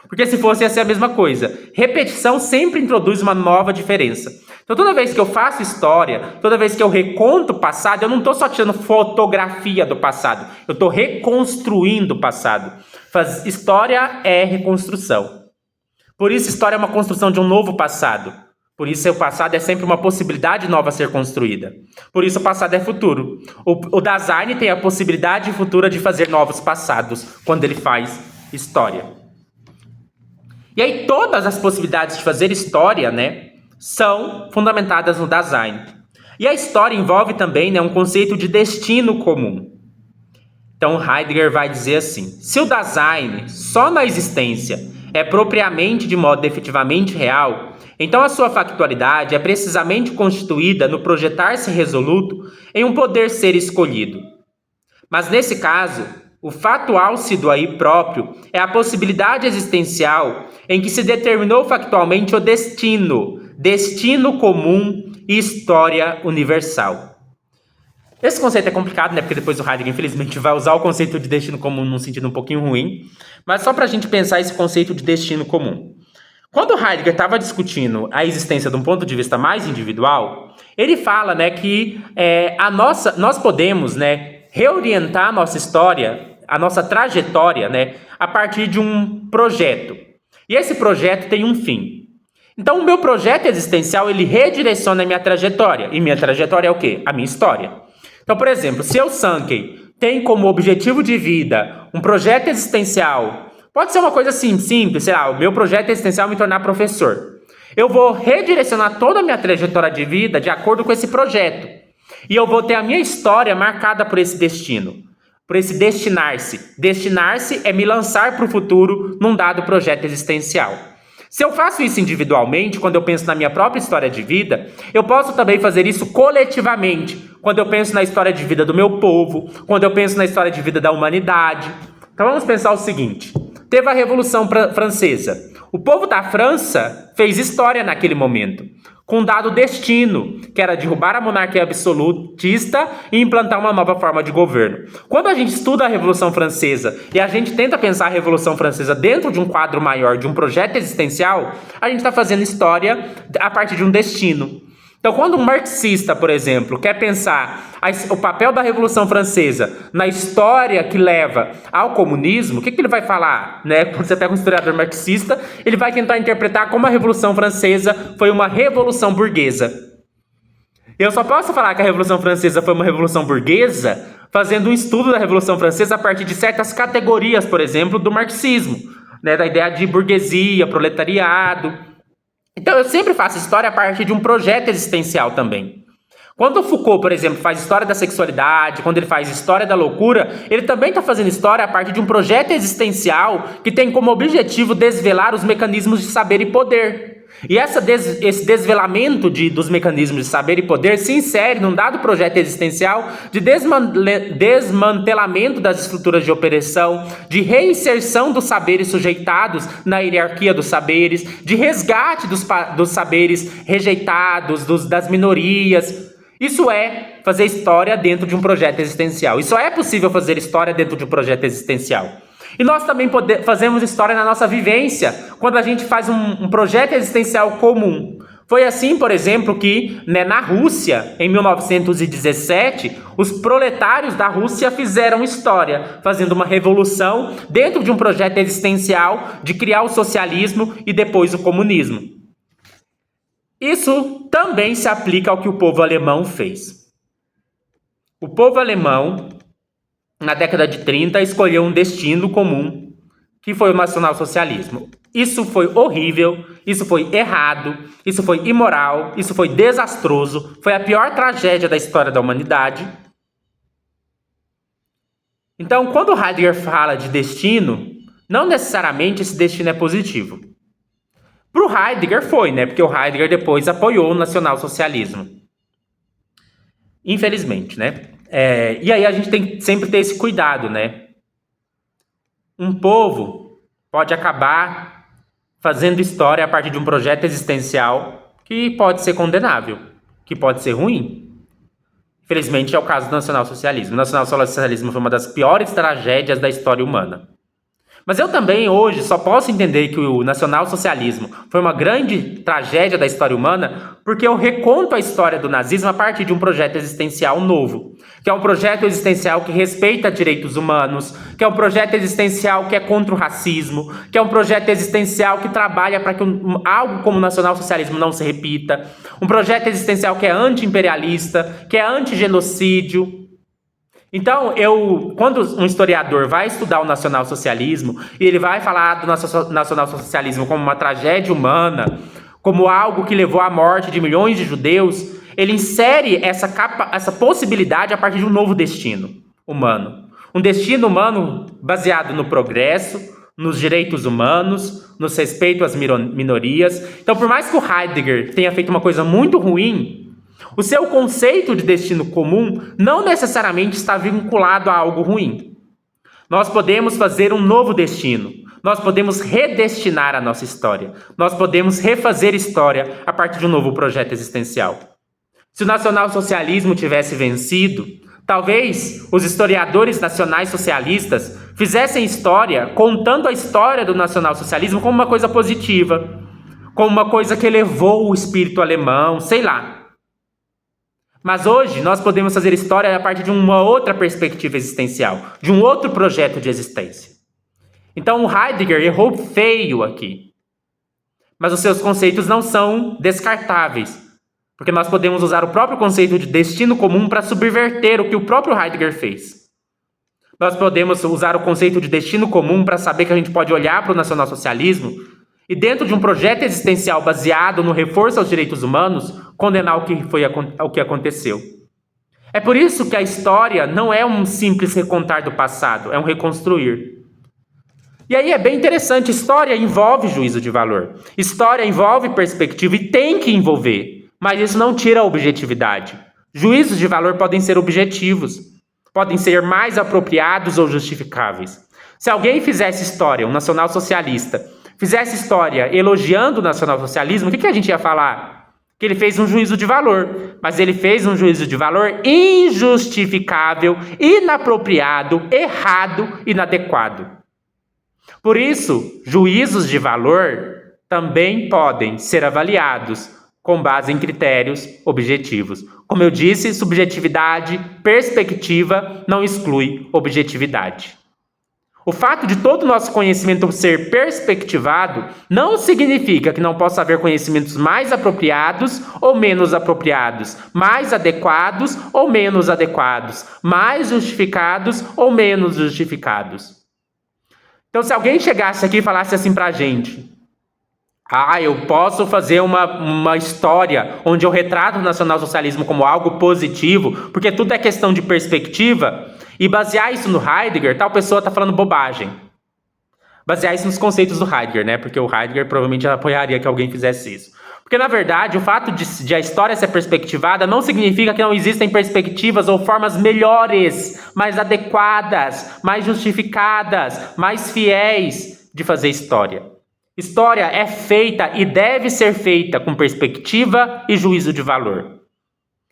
Porque se fosse, ia ser a mesma coisa. Repetição sempre introduz uma nova diferença. Então toda vez que eu faço história, toda vez que eu reconto o passado, eu não estou só tirando fotografia do passado. Eu estou reconstruindo o passado. História é reconstrução. Por isso, história é uma construção de um novo passado. Por isso, o passado é sempre uma possibilidade nova a ser construída. Por isso, o passado é futuro. O Dasein tem a possibilidade futura de fazer novos passados quando ele faz história. E aí, todas as possibilidades de fazer história, né, são fundamentadas no Dasein. E a história envolve também, né, um conceito de destino comum. Então, Heidegger vai dizer assim: se o Dasein, só na existência, é propriamente de modo efetivamente real, então a sua factualidade é precisamente constituída no projetar-se resoluto em um poder ser escolhido. Mas nesse caso, o fatual-se do aí próprio é a possibilidade existencial em que se determinou factualmente o destino comum e história universal. Esse conceito é complicado, né? Porque depois o Heidegger, infelizmente, vai usar o conceito de destino comum num sentido um pouquinho ruim. Mas só para a gente pensar esse conceito de destino comum. Quando Heidegger estava discutindo a existência de um ponto de vista mais individual, ele fala, né, que nós podemos, né, reorientar a nossa história, a nossa trajetória, né, a partir de um projeto. E esse projeto tem um fim. Então, o meu projeto existencial, ele redireciona a minha trajetória. E minha trajetória é o quê? A minha história. Então, por exemplo, se eu, Sankey, tem como objetivo de vida um projeto existencial, pode ser uma coisa assim, simples, sei lá, o meu projeto existencial é me tornar professor. Eu vou redirecionar toda a minha trajetória de vida de acordo com esse projeto. E eu vou ter a minha história marcada por esse destino, por esse destinar-se. Destinar-se é me lançar para o futuro num dado projeto existencial. Se eu faço isso individualmente, quando eu penso na minha própria história de vida, eu posso também fazer isso coletivamente, quando eu penso na história de vida do meu povo, quando eu penso na história de vida da humanidade. Então vamos pensar o seguinte: teve a Revolução Francesa. O povo da França fez história naquele momento, com um dado destino, que era derrubar a monarquia absolutista e implantar uma nova forma de governo. Quando a gente estuda a Revolução Francesa e a gente tenta pensar a Revolução Francesa dentro de um quadro maior, de um projeto existencial, a gente está fazendo história a partir de um destino. Então, quando um marxista, por exemplo, quer pensar o papel da Revolução Francesa na história que leva ao comunismo, o que ele vai falar? Né? Quando você pega um historiador marxista, ele vai tentar interpretar como a Revolução Francesa foi uma revolução burguesa. Eu só posso falar que a Revolução Francesa foi uma revolução burguesa fazendo um estudo da Revolução Francesa a partir de certas categorias, por exemplo, do marxismo, né? Da ideia de burguesia, proletariado. Então eu sempre faço história a partir de um projeto existencial também. Quando o Foucault, por exemplo, faz história da sexualidade, quando ele faz história da loucura, ele também está fazendo história a partir de um projeto existencial que tem como objetivo desvelar os mecanismos de saber e poder. E esse desvelamento dos mecanismos de saber e poder se insere num dado projeto existencial de desmantelamento das estruturas de opressão, de reinserção dos saberes sujeitados na hierarquia dos saberes, de resgate dos saberes rejeitados, das minorias. Isso é fazer história dentro de um projeto existencial. E só é possível fazer história dentro de um projeto existencial. E nós também fazemos história na nossa vivência, quando a gente faz um projeto existencial comum. Foi assim, por exemplo, que, né, na Rússia, em 1917, os proletários da Rússia fizeram história, fazendo uma revolução dentro de um projeto existencial de criar o socialismo e depois o comunismo. Isso também se aplica ao que o povo alemão fez. O povo alemão, na década de 30, escolheu um destino comum, que foi o nacionalsocialismo. Isso foi horrível, isso foi errado, isso foi imoral, isso foi desastroso, foi a pior tragédia da história da humanidade. Então, quando Heidegger fala de destino, não necessariamente esse destino é positivo. Para o Heidegger foi, né? Porque o Heidegger depois apoiou o nacionalsocialismo. Infelizmente, né? E aí a gente tem que sempre ter esse cuidado, né? Um povo pode acabar fazendo história a partir de um projeto existencial que pode ser condenável, que pode ser ruim. Infelizmente é o caso do nacionalsocialismo. O nacionalsocialismo foi uma das piores tragédias da história humana. Mas eu também hoje só posso entender que o nacionalsocialismo foi uma grande tragédia da história humana porque eu reconto a história do nazismo a partir de um projeto existencial novo, que é um projeto existencial que respeita direitos humanos, que é um projeto existencial que é contra o racismo, que é um projeto existencial que trabalha para que algo como o nacionalsocialismo não se repita, um projeto existencial que é anti-imperialista, que é anti-genocídio. Então, quando um historiador vai estudar o nacionalsocialismo e ele vai falar do nacionalsocialismo como uma tragédia humana, como algo que levou à morte de milhões de judeus, ele insere essa possibilidade a partir de um novo destino humano. Um destino humano baseado no progresso, nos direitos humanos, no respeito às minorias. Então, por mais que o Heidegger tenha feito uma coisa muito ruim, o seu conceito de destino comum não necessariamente está vinculado a algo ruim. Nós podemos fazer um novo destino. Nós podemos redestinar a nossa história. Nós podemos refazer história a partir de um novo projeto existencial. Se o nacionalsocialismo tivesse vencido, talvez os historiadores nacionais socialistas fizessem história contando a história do nacionalsocialismo como uma coisa positiva, como uma coisa que elevou o espírito alemão, sei lá. Mas hoje nós podemos fazer história a partir de uma outra perspectiva existencial, de um outro projeto de existência. Então o Heidegger errou feio aqui. Mas os seus conceitos não são descartáveis, porque nós podemos usar o próprio conceito de destino comum para subverter o que o próprio Heidegger fez. Nós podemos usar o conceito de destino comum para saber que a gente pode olhar para o nacionalsocialismo e dentro de um projeto existencial baseado no reforço aos direitos humanos, condenar o que aconteceu. É por isso que a história não é um simples recontar do passado, é um reconstruir. E aí é bem interessante, história envolve juízo de valor. História envolve perspectiva e tem que envolver, mas isso não tira a objetividade. Juízos de valor podem ser objetivos, podem ser mais apropriados ou justificáveis. Se alguém fizesse história, um nacionalsocialista, fizesse história elogiando o nacionalsocialismo, o que a gente ia falar? Que ele fez um juízo de valor, mas ele fez um juízo de valor injustificável, inapropriado, errado, inadequado. Por isso, juízos de valor também podem ser avaliados com base em critérios objetivos. Como eu disse, subjetividade, perspectiva não exclui objetividade. O fato de todo o nosso conhecimento ser perspectivado não significa que não possa haver conhecimentos mais apropriados ou menos apropriados, mais adequados ou menos adequados, mais justificados ou menos justificados. Então, se alguém chegasse aqui e falasse assim pra gente: eu posso fazer uma história onde eu retrato o nacionalsocialismo como algo positivo, porque tudo é questão de perspectiva, e basear isso no Heidegger, tal pessoa está falando bobagem. Basear isso nos conceitos do Heidegger, né? Porque o Heidegger provavelmente apoiaria que alguém fizesse isso. Porque, na verdade, o fato de a história ser perspectivada não significa que não existem perspectivas ou formas melhores, mais adequadas, mais justificadas, mais fiéis de fazer história. História é feita e deve ser feita com perspectiva e juízo de valor.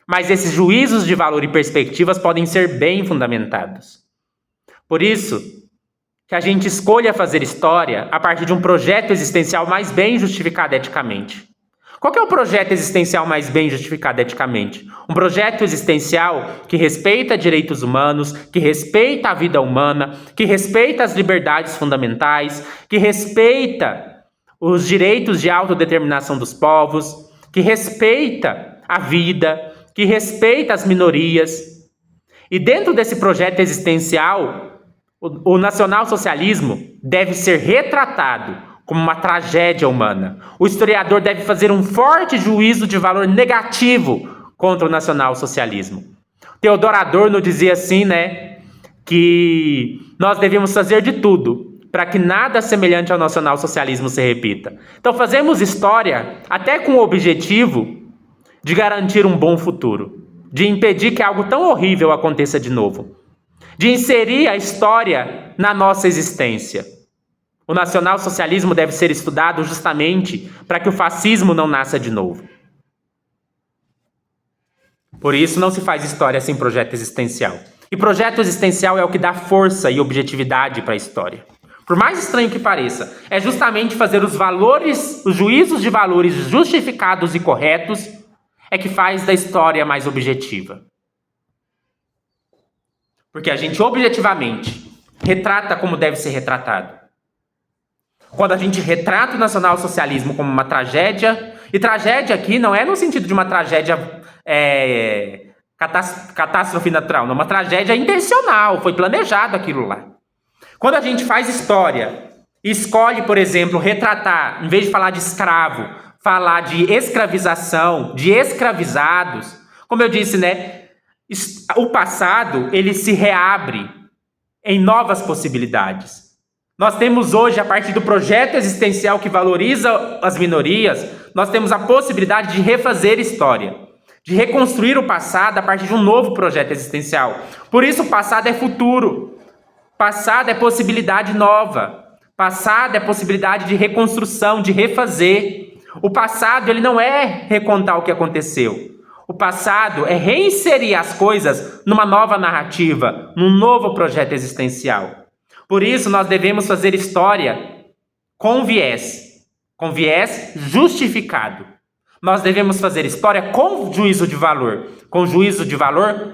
Mas esses juízos de valor e perspectivas podem ser bem fundamentados. Por isso, que a gente escolha fazer história a partir de um projeto existencial mais bem justificado eticamente. Qual que é o projeto existencial mais bem justificado eticamente? Um projeto existencial que respeita direitos humanos, que respeita a vida humana, que respeita as liberdades fundamentais, que respeita os direitos de autodeterminação dos povos, que respeita a vida, que respeita as minorias. E dentro desse projeto existencial, o nacionalsocialismo deve ser retratado como uma tragédia humana. O historiador deve fazer um forte juízo de valor negativo contra o nacionalsocialismo. Theodor Adorno dizia assim, que nós devemos fazer de tudo para que nada semelhante ao nacionalsocialismo se repita. Então fazemos história até com o objetivo de garantir um bom futuro, de impedir que algo tão horrível aconteça de novo, de inserir a história na nossa existência. O nacionalsocialismo deve ser estudado justamente para que o fascismo não nasça de novo. Por isso não se faz história sem projeto existencial. E projeto existencial é o que dá força e objetividade para a história. Por mais estranho que pareça, é justamente fazer os juízos de valores justificados e corretos é que faz da história mais objetiva. Porque a gente objetivamente retrata como deve ser retratado. Quando a gente retrata o nacionalsocialismo como uma tragédia, e tragédia aqui não é no sentido de uma tragédia catástrofe natural, não, uma tragédia intencional, foi planejado aquilo lá. Quando a gente faz história e escolhe, por exemplo, retratar, em vez de falar de escravo, falar de escravização, de escravizados, como eu disse, né? O passado, ele se reabre em novas possibilidades. Nós temos hoje, a partir do projeto existencial que valoriza as minorias, nós temos a possibilidade de refazer história, de reconstruir o passado a partir de um novo projeto existencial. Por isso, o passado é futuro. Passado é possibilidade nova. Passado é possibilidade de reconstrução, de refazer. O passado, ele não é recontar o que aconteceu. O passado é reinserir as coisas numa nova narrativa, num novo projeto existencial. Por isso, nós devemos fazer história com viés justificado. Nós devemos fazer história com juízo de valor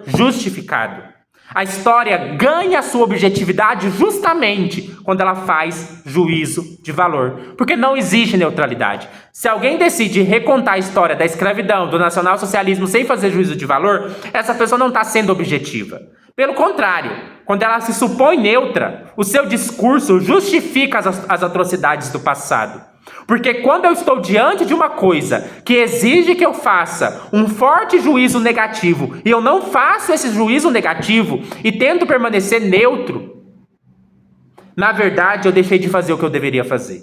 justificado. A história ganha a sua objetividade justamente quando ela faz juízo de valor. Porque não existe neutralidade. Se alguém decide recontar a história da escravidão, do nacionalsocialismo sem fazer juízo de valor, essa pessoa não está sendo objetiva. Pelo contrário, quando ela se supõe neutra, o seu discurso justifica as atrocidades do passado. Porque quando eu estou diante de uma coisa que exige que eu faça um forte juízo negativo e eu não faço esse juízo negativo e tento permanecer neutro, na verdade eu deixei de fazer o que eu deveria fazer.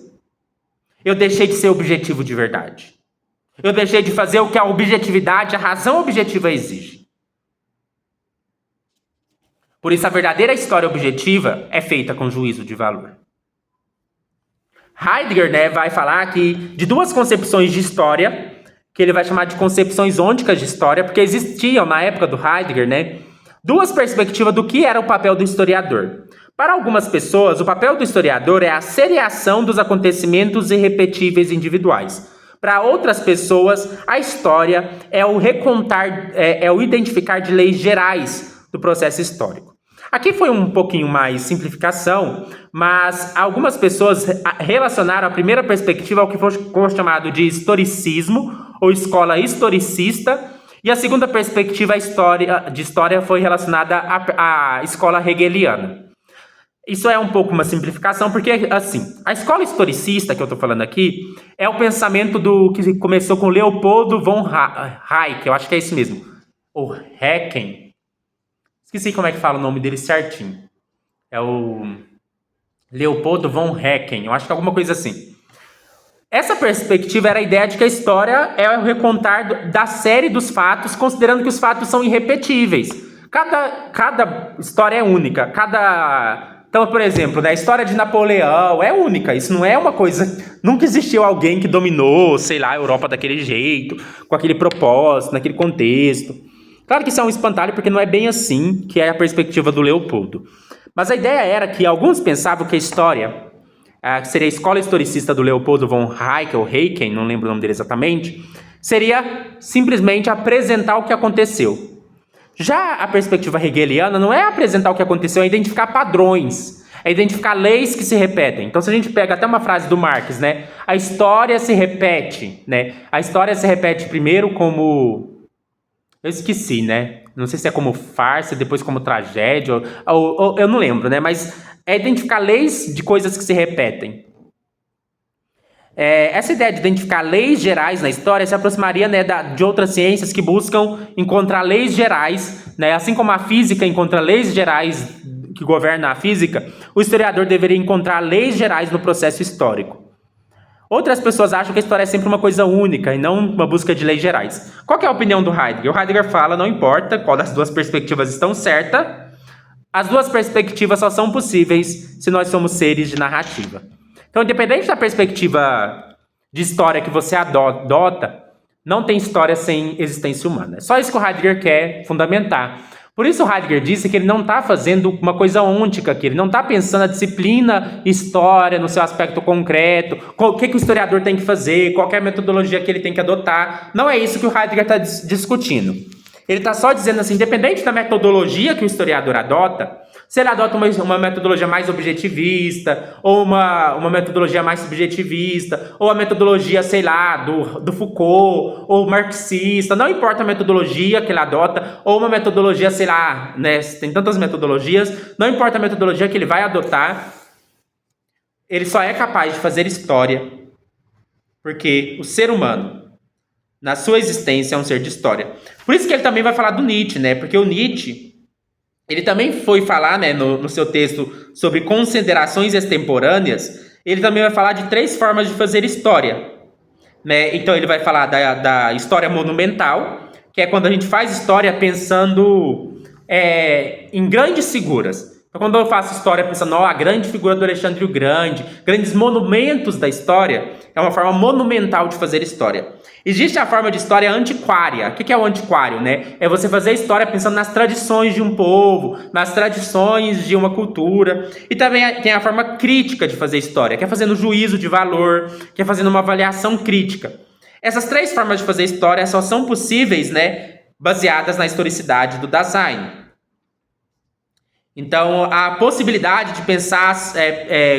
Eu deixei de ser objetivo de verdade. Eu deixei de fazer o que a objetividade, a razão objetiva exige. Por isso a verdadeira história objetiva é feita com juízo de valor. Heidegger, né, vai falar aqui de duas concepções de história, que ele vai chamar de concepções ônticas de história, porque existiam, na época do Heidegger, né, duas perspectivas do que era o papel do historiador. Para algumas pessoas, o papel do historiador é a seriação dos acontecimentos irrepetíveis individuais. Para outras pessoas, a história é o recontar, é o identificar de leis gerais do processo histórico. Aqui foi um pouquinho mais simplificação, mas algumas pessoas relacionaram a primeira perspectiva ao que foi chamado de historicismo, ou escola historicista, e a segunda perspectiva de história foi relacionada à escola hegeliana. Isso é um pouco uma simplificação, porque, assim, a escola historicista que eu estou falando aqui é o pensamento que começou com Leopoldo von Hayek, eu acho que é isso mesmo, ou Hecken. Esqueci como é que fala o nome dele certinho. É o Leopoldo von Hecken. Eu acho que é alguma coisa assim. Essa perspectiva era a ideia de que a história é o recontar da série dos fatos, considerando que os fatos são irrepetíveis. Cada história é única. Então, por exemplo, né, a história de Napoleão é única. Isso não é uma coisa... Nunca existiu alguém que dominou, sei lá, a Europa daquele jeito, com aquele propósito, naquele contexto. Claro que isso é um espantalho, porque não é bem assim que é a perspectiva do Leopoldo. Mas a ideia era que alguns pensavam que a história, que seria a escola historicista do Leopoldo von Hayek, ou Hayken, não lembro o nome dele exatamente, seria simplesmente apresentar o que aconteceu. Já a perspectiva hegeliana não é apresentar o que aconteceu, é identificar padrões, é identificar leis que se repetem. Então, se a gente pega até uma frase do Marx, né? A história se repete, né? A história se repete primeiro como... Eu esqueci, né? Não sei se é como farsa, depois como tragédia, ou eu não lembro, né? Mas é identificar leis de coisas que se repetem. Essa ideia de identificar leis gerais na história se aproximaria, né, de outras ciências que buscam encontrar leis gerais, né? Assim como a física encontra leis gerais que governam a física, o historiador deveria encontrar leis gerais no processo histórico. Outras pessoas acham que a história é sempre uma coisa única e não uma busca de leis gerais. Qual que é a opinião do Heidegger? O Heidegger fala, não importa qual das duas perspectivas estão certas, as duas perspectivas só são possíveis se nós somos seres de narrativa. Então, independente da perspectiva de história que você adota, Não tem história sem existência humana. É só isso que o Heidegger quer fundamentar. Por isso o Heidegger disse que ele não está fazendo uma coisa ôntica aqui, ele não está pensando a disciplina história no seu aspecto concreto, o que o historiador tem que fazer, qual é a metodologia que ele tem que adotar. Não é isso que o Heidegger está discutindo. Ele está só dizendo assim, independente da metodologia que o historiador adota, se ele adota uma metodologia mais objetivista, ou uma metodologia mais subjetivista, ou a metodologia, sei lá, do Foucault, ou marxista, não importa a metodologia que ele adota, ou uma metodologia, sei lá, né, tem tantas metodologias, não importa a metodologia que ele vai adotar, ele só é capaz de fazer história, porque o ser humano, na sua existência, é um ser de história. Por isso que ele também vai falar do Nietzsche, né? Porque o Nietzsche, ele também foi falar, né, no seu texto sobre considerações extemporâneas, ele também vai falar de 3 formas de fazer história, né? Então ele vai falar da história monumental, que é quando a gente faz história pensando em grandes figuras. Então, quando eu faço história pensando, a grande figura do Alexandre o Grande, grandes monumentos da história, é uma forma monumental de fazer história. Existe a forma de história antiquária. O que é o antiquário, né? É você fazer história pensando nas tradições de um povo, nas tradições de uma cultura. E também tem a forma crítica de fazer história, que é fazendo juízo de valor, que é fazendo uma avaliação crítica. Essas 3 formas de fazer história só são possíveis, né, baseadas na historicidade do Dasein. Então, a possibilidade de pensar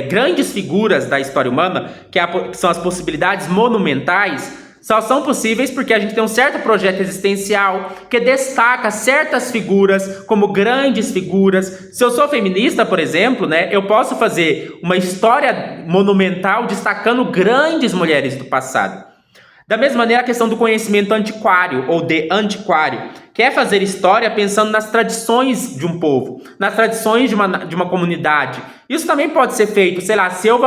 grandes figuras da história humana, que são as possibilidades monumentais, só são possíveis porque a gente tem um certo projeto existencial que destaca certas figuras como grandes figuras. Se eu sou feminista, por exemplo, né, eu posso fazer uma história monumental destacando grandes mulheres do passado. Da mesma maneira, a questão do conhecimento antiquário ou de antiquário, que é fazer história pensando nas tradições de um povo, nas tradições de uma comunidade. Isso também pode ser feito, sei lá, se eu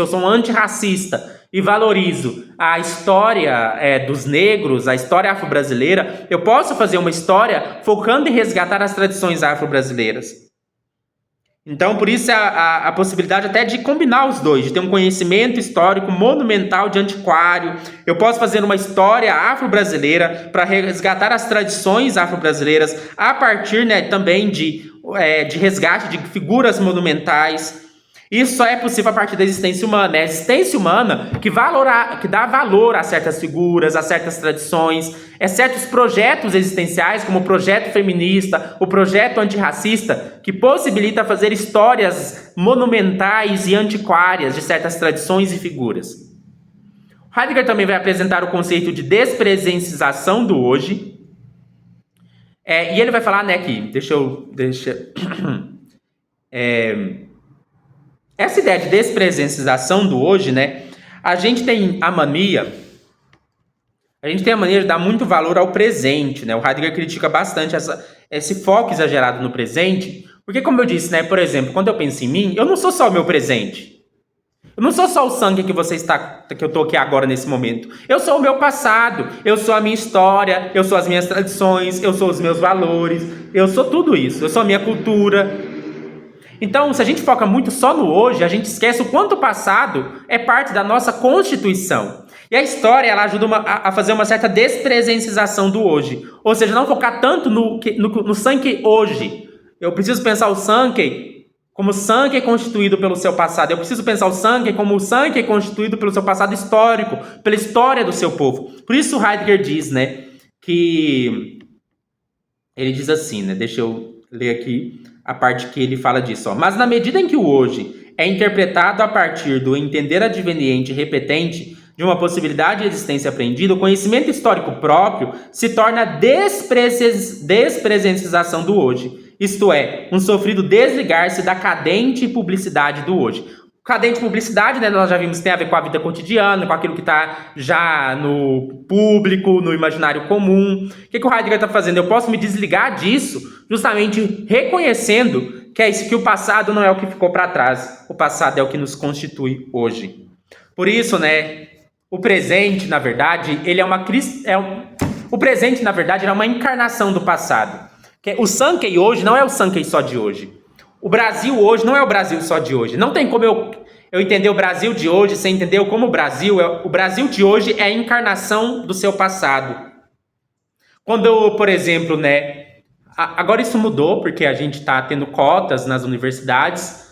sou um antirracista e valorizo a história dos negros, a história afro-brasileira, eu posso fazer uma história focando em resgatar as tradições afro-brasileiras. Então, por isso a possibilidade até de combinar os dois, de ter um conhecimento histórico monumental de antiquário. Eu posso fazer uma história afro-brasileira para resgatar as tradições afro-brasileiras a partir, né, também de resgate de figuras monumentais. Isso só é possível a partir da existência humana. É a existência humana que dá valor a certas figuras, a certas tradições, a certos projetos existenciais, como o projeto feminista, o projeto antirracista, que possibilita fazer histórias monumentais e antiquárias de certas tradições e figuras. Heidegger também vai apresentar o conceito de despresenciação do hoje. E ele vai falar, né, aqui, essa ideia de despresenciação do hoje, né? A gente tem a mania de dar muito valor ao presente, né? O Heidegger critica bastante esse foco exagerado no presente, porque, como eu disse, né? Por exemplo, quando eu penso em mim, eu não sou só o meu presente. Eu não sou só o sangue que eu estou aqui agora nesse momento. Eu sou o meu passado, eu sou a minha história, eu sou as minhas tradições, eu sou os meus valores, eu sou tudo isso, eu sou a minha cultura. Então, se a gente foca muito só no hoje, a gente esquece o quanto o passado é parte da nossa constituição. E a história, ela ajuda a fazer uma certa despresenciação do hoje. Ou seja, não focar tanto no Sankey hoje. Eu preciso pensar o Sankey como o Sankey constituído pelo seu passado. Eu preciso pensar o Sankey como o Sankey constituído pelo seu passado histórico, pela história do seu povo. Por isso o Heidegger diz, né, que... Ele diz assim, né, deixa eu ler aqui a parte que ele fala disso. Ó. Mas na medida em que o hoje é interpretado a partir do entender adveniente e repetente de uma possibilidade de existência aprendida, o conhecimento histórico próprio se torna despresenciação do hoje. Isto é, um sofrido desligar-se da cadente publicidade do hoje. Cadente publicidade, né, nós já vimos que tem a ver com a vida cotidiana, com aquilo que está já no público, no imaginário comum. O que o Heidegger está fazendo? Eu posso me desligar disso justamente reconhecendo que o passado não é o que ficou para trás. O passado é o que nos constitui hoje. Por isso, né, o presente, na verdade, ele é o presente, na verdade, é uma encarnação do passado. O Sankey hoje não é o Sankey só de hoje. O Brasil hoje não é o Brasil só de hoje. Não tem como eu entender o Brasil de hoje sem entender como o Brasil de hoje é a encarnação do seu passado. Quando, por exemplo, né, agora isso mudou porque a gente está tendo cotas nas universidades,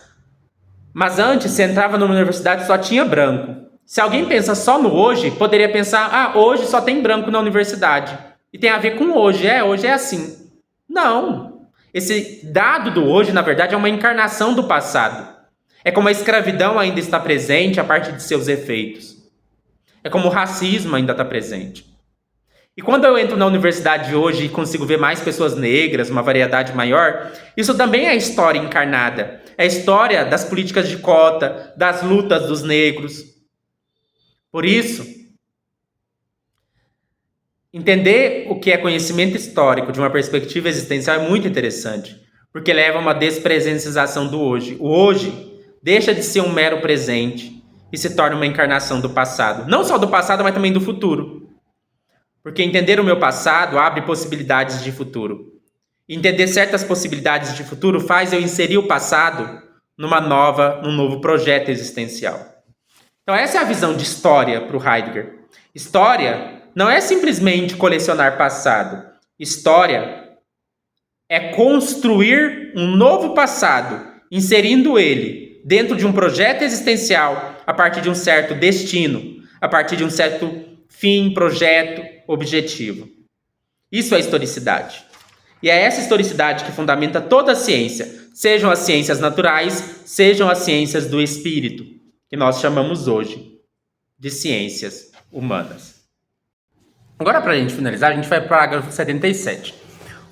mas antes você entrava numa universidade e só tinha branco. Se alguém pensa só no hoje, poderia pensar, hoje só tem branco na universidade. E tem a ver com hoje é assim. Não. Esse dado do hoje, na verdade, é uma encarnação do passado. É como a escravidão ainda está presente a partir de seus efeitos. É como o racismo ainda está presente. E quando eu entro na universidade hoje e consigo ver mais pessoas negras, uma variedade maior, isso também é história encarnada. É a história das políticas de cota, das lutas dos negros. Por isso, entender o que é conhecimento histórico de uma perspectiva existencial é muito interessante, porque leva a uma despresenciação do hoje. O hoje deixa de ser um mero presente e se torna uma encarnação do passado. Não só do passado, mas também do futuro. Porque entender o meu passado abre possibilidades de futuro. Entender certas possibilidades de futuro faz eu inserir o passado num novo projeto existencial. Então essa é a visão de história para o Heidegger. História não é simplesmente colecionar passado. História é construir um novo passado, inserindo ele dentro de um projeto existencial a partir de um certo destino, a partir de um certo fim, projeto, objetivo. Isso é historicidade. E é essa historicidade que fundamenta toda a ciência, sejam as ciências naturais, sejam as ciências do espírito, que nós chamamos hoje de ciências humanas. Agora, para a gente finalizar, a gente vai para o parágrafo 77.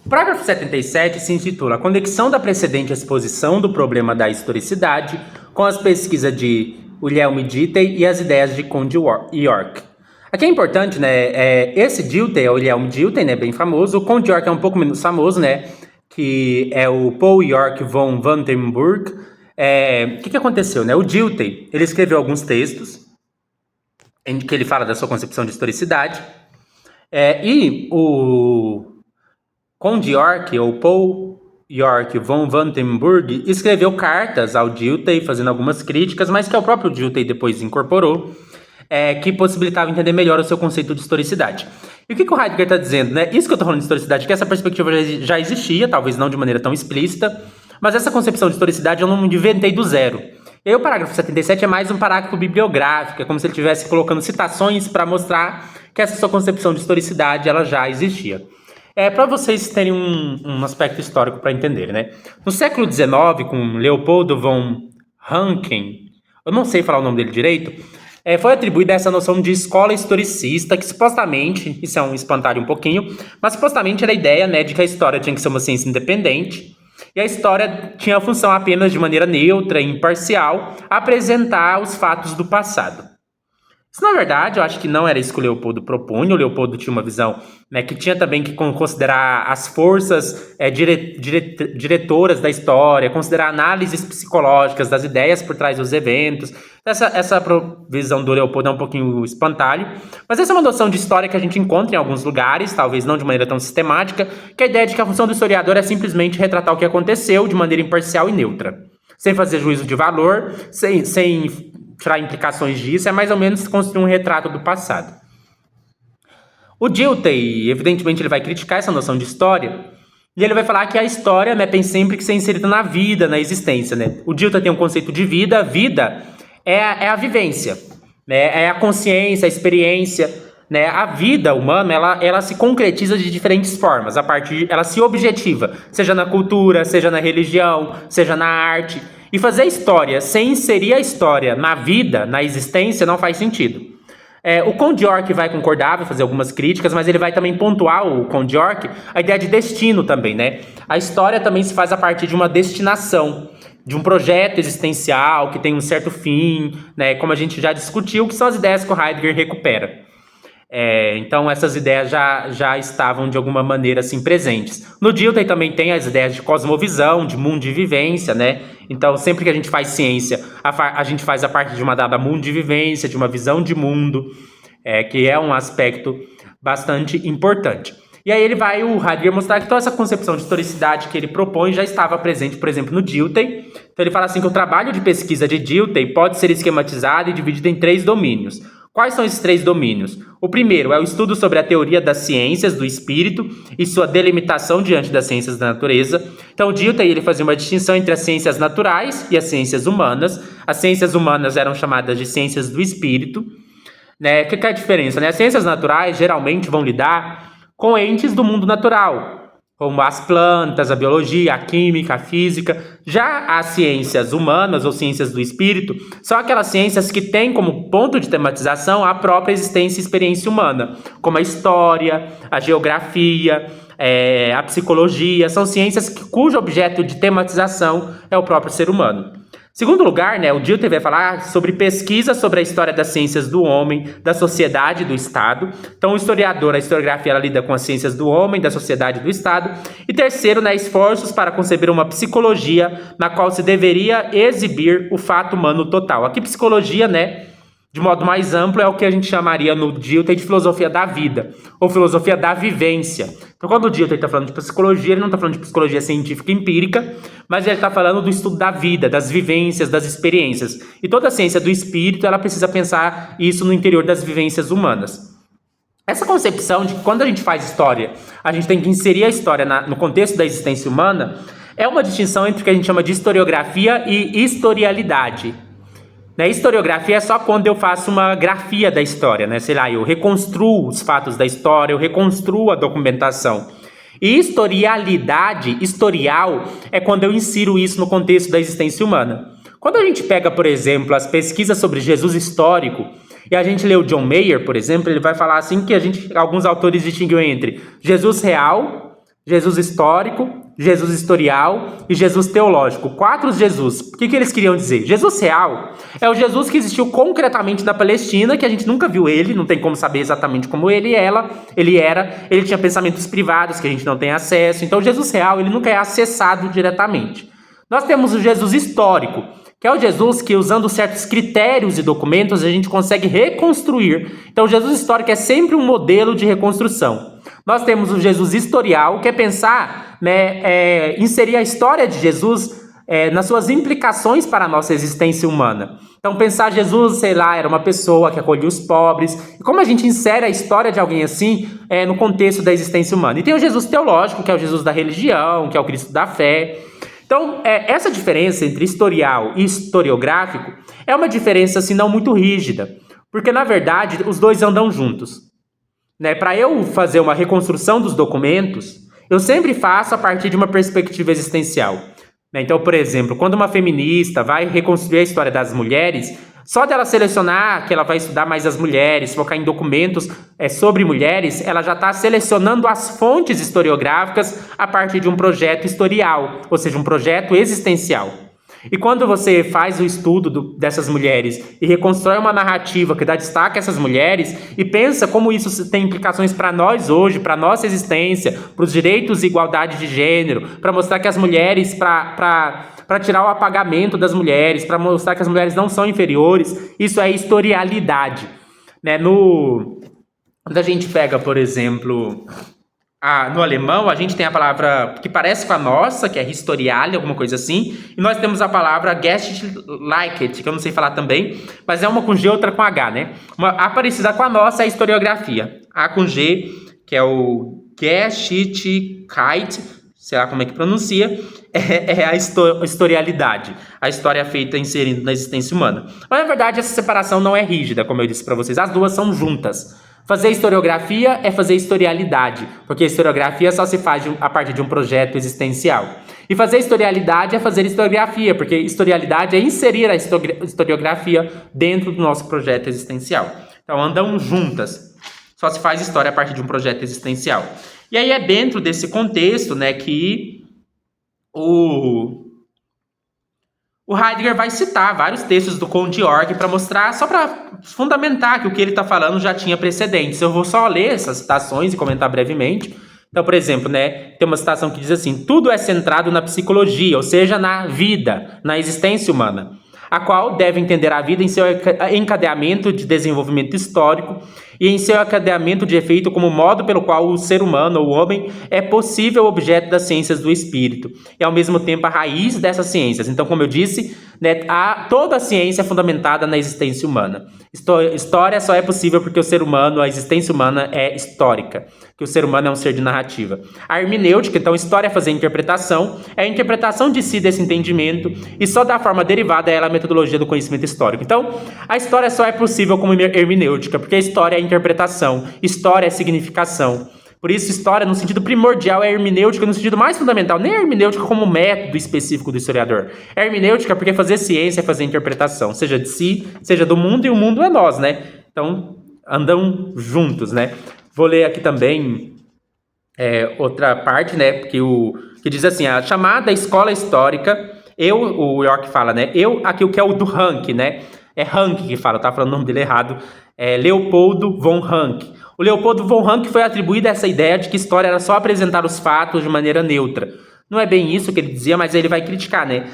O parágrafo 77 se intitula A conexão da precedente exposição do problema da historicidade com as pesquisas de Wilhelm Dilthey e as ideias de Conde York. Aqui é importante, né, esse Dilthey é o Wilhelm Dilthey, né, bem famoso. O Conde York é um pouco menos famoso, né, que é o Paul York von Vandenburg. O que aconteceu, né? O Dilthey, ele escreveu alguns textos em que ele fala da sua concepção de historicidade, e o Conde York, ou Paul York von Vandenburg, escreveu cartas ao Dilthey, fazendo algumas críticas, mas que o próprio Dilthey depois incorporou, que possibilitava entender melhor o seu conceito de historicidade. E o que o Heidegger está dizendo, né? Isso que eu estou falando de historicidade, que essa perspectiva já existia, talvez não de maneira tão explícita, mas essa concepção de historicidade eu não inventei do zero. E aí o parágrafo 77 é mais um parágrafo bibliográfico, é como se ele estivesse colocando citações para mostrar que essa sua concepção de historicidade ela já existia. Para vocês terem um aspecto histórico para entender, né? No século XIX, com Leopoldo von Rankin, eu não sei falar o nome dele direito, foi atribuída essa noção de escola historicista, que supostamente, isso é um espantalho um pouquinho, mas supostamente era a ideia, né, de que a história tinha que ser uma ciência independente, e a história tinha a função apenas de maneira neutra e imparcial apresentar os fatos do passado. Isso, na verdade, eu acho que não era isso que o Leopoldo propunha. O Leopoldo tinha uma visão, né, que tinha também que considerar as forças diretoras da história, considerar análises psicológicas das ideias por trás dos eventos. Essa visão do Leopoldo é um pouquinho espantalho, mas essa é uma noção de história que a gente encontra em alguns lugares, talvez não de maneira tão sistemática, que é a ideia de que a função do historiador é simplesmente retratar o que aconteceu de maneira imparcial e neutra, sem fazer juízo de valor, sem tirar implicações disso, é mais ou menos construir um retrato do passado. O Dilthey, evidentemente, ele vai criticar essa noção de história, e ele vai falar que a história, né, tem sempre que ser inserida na vida, na existência, né? O Dilthey tem um conceito de vida. Vida é a vivência, né? É a consciência, a experiência, né? A vida humana, ela se concretiza de diferentes formas, ela se objetiva, seja na cultura, seja na religião, seja na arte. E fazer história sem inserir a história na vida, na existência, não faz sentido. O Conde York vai concordar, vai fazer algumas críticas, mas ele vai também pontuar, o Conde York, a ideia de destino também, né? A história também se faz a partir de uma destinação, de um projeto existencial que tem um certo fim, né? Como a gente já discutiu, que são as ideias que o Heidegger recupera. Então essas ideias já estavam de alguma maneira assim presentes. No Dilthey também tem as ideias de cosmovisão, de mundo de vivência, né? Então sempre que a gente faz ciência, a gente faz a partir de uma dada mundo de vivência, de uma visão de mundo, que é um aspecto bastante importante. E aí o Heidegger mostrar que toda essa concepção de historicidade que ele propõe já estava presente, por exemplo, no Dilthey. Então ele fala assim que o trabalho de pesquisa de Dilthey pode ser esquematizado e dividido em 3 domínios. Quais são esses 3 domínios? O primeiro é o estudo sobre a teoria das ciências do espírito e sua delimitação diante das ciências da natureza. Então o Dilthey ele fazia uma distinção entre as ciências naturais e as ciências humanas. As ciências humanas eram chamadas de ciências do espírito. Né? O que é a diferença? Né? As ciências naturais geralmente vão lidar com entes do mundo natural, como as plantas, a biologia, a química, a física. Já as ciências humanas ou ciências do espírito são aquelas ciências que têm como ponto de tematização a própria existência e experiência humana, como a história, a geografia, a psicologia. São ciências cujo objeto de tematização é o próprio ser humano. Segundo lugar, o Dilthey vai falar sobre pesquisa sobre a história das ciências do homem, da sociedade e do Estado. Então, o historiador, a historiografia, ela lida com as ciências do homem, da sociedade e do Estado. E terceiro, esforços para conceber uma psicologia na qual se deveria exibir o fato humano total. Aqui, psicologia, de modo mais amplo, é o que a gente chamaria no Dilthey de filosofia da vida, ou filosofia da vivência. Então, quando o Dilthey está falando de psicologia, ele não está falando de psicologia científica empírica, mas ele está falando do estudo da vida, das vivências, das experiências. E toda a ciência do espírito, ela precisa pensar isso no interior das vivências humanas. Essa concepção de que quando a gente faz história, a gente tem que inserir a história no contexto da existência humana, é uma distinção entre o que a gente chama de historiografia e historialidade. Historiografia é só quando eu faço uma grafia da história, eu reconstruo os fatos da história, eu reconstruo a documentação. E historial, é quando eu insiro isso no contexto da existência humana. Quando a gente pega, por exemplo, as pesquisas sobre Jesus histórico, e a gente lê o John Mayer, por exemplo, ele vai falar assim que alguns autores distinguem entre Jesus real, Jesus histórico, Jesus historial e Jesus teológico. 4 Jesus. O que eles queriam dizer? Jesus real é o Jesus que existiu concretamente na Palestina, que a gente nunca viu ele, não tem como saber exatamente como ele era, ele tinha pensamentos privados que a gente não tem acesso. Então, o Jesus real, ele nunca é acessado diretamente. Nós temos o Jesus histórico, que é o Jesus que, usando certos critérios e documentos, a gente consegue reconstruir. Então, o Jesus histórico é sempre um modelo de reconstrução. Nós temos o Jesus historial, que é pensar, inserir a história de Jesus nas suas implicações para a nossa existência humana. Então, pensar Jesus, era uma pessoa que acolhia os pobres. E como a gente insere a história de alguém assim no contexto da existência humana? E tem o Jesus teológico, que é o Jesus da religião, que é o Cristo da fé. Então, essa diferença entre historial e historiográfico é uma diferença, assim, não muito rígida. Porque, na verdade, os dois andam juntos. Para eu fazer uma reconstrução dos documentos, eu sempre faço a partir de uma perspectiva existencial. Então, por exemplo, quando uma feminista vai reconstruir a história das mulheres, só dela selecionar que ela vai estudar mais as mulheres, focar em documentos sobre mulheres, ela já está selecionando as fontes historiográficas a partir de um projeto historial, ou seja, um projeto existencial. E quando você faz o estudo dessas mulheres e reconstrói uma narrativa que dá destaque a essas mulheres e pensa como isso tem implicações para nós hoje, para a nossa existência, para os direitos e igualdade de gênero, para mostrar que as mulheres, para tirar o apagamento das mulheres, para mostrar que as mulheres não são inferiores, isso é historialidade. Quando a gente pega, por exemplo, no alemão, a gente tem a palavra que parece com a nossa, que é Historiale, alguma coisa assim, e nós temos a palavra Geschichtlichkeit, que eu não sei falar também, mas é uma com G e outra com H, a parecida com a nossa é a historiografia. A com G, que é o Geschichtlichkeit, sei lá como é que pronuncia, é a historialidade, a história feita inserindo na existência humana. Mas, na verdade, essa separação não é rígida, como eu disse para vocês, as duas são juntas. Fazer historiografia é fazer historialidade, porque historiografia só se faz a partir de um projeto existencial. E fazer historialidade é fazer historiografia, porque historialidade é inserir a historiografia dentro do nosso projeto existencial. Então, andam juntas. Só se faz história a partir de um projeto existencial. E aí é dentro desse contexto, que o Heidegger vai citar vários textos do Conde York para mostrar, só para fundamentar que o que ele está falando já tinha precedentes. Eu vou só ler essas citações e comentar brevemente. Então, por exemplo, tem uma citação que diz assim: tudo é centrado na psicologia, ou seja, na vida, na existência humana, a qual deve entender a vida em seu encadeamento de desenvolvimento histórico e em seu encadeamento de efeito como modo pelo qual o ser humano, o homem, é possível objeto das ciências do espírito, e ao mesmo tempo a raiz dessas ciências. Então, como eu disse, né, toda a ciência é fundamentada na existência humana. História só é possível porque o ser humano, a existência humana é histórica, que o ser humano é um ser de narrativa. A hermenêutica, então, história é fazer interpretação, é a interpretação de si desse entendimento, e só da forma derivada ela é a metodologia do conhecimento histórico. Então, a história só é possível como hermenêutica, porque a história é interpretação, história é significação. Por isso, história, no sentido primordial, é hermenêutica, no sentido mais fundamental. Nem é hermenêutica como método específico do historiador. É hermenêutica porque fazer ciência é fazer interpretação, seja de si, seja do mundo, e o mundo é nós, né? Então, andam juntos, né? Vou ler aqui também outra parte, né? Que diz assim, a chamada escola histórica, o York fala, né? Aqui o que é o do Ranke, né? É Ranke que fala, tá falando o nome dele errado. É Leopoldo von Ranke. O Leopoldo von Ranke foi atribuída essa ideia de que história era só apresentar os fatos de maneira neutra. Não é bem isso que ele dizia, mas ele vai criticar, né?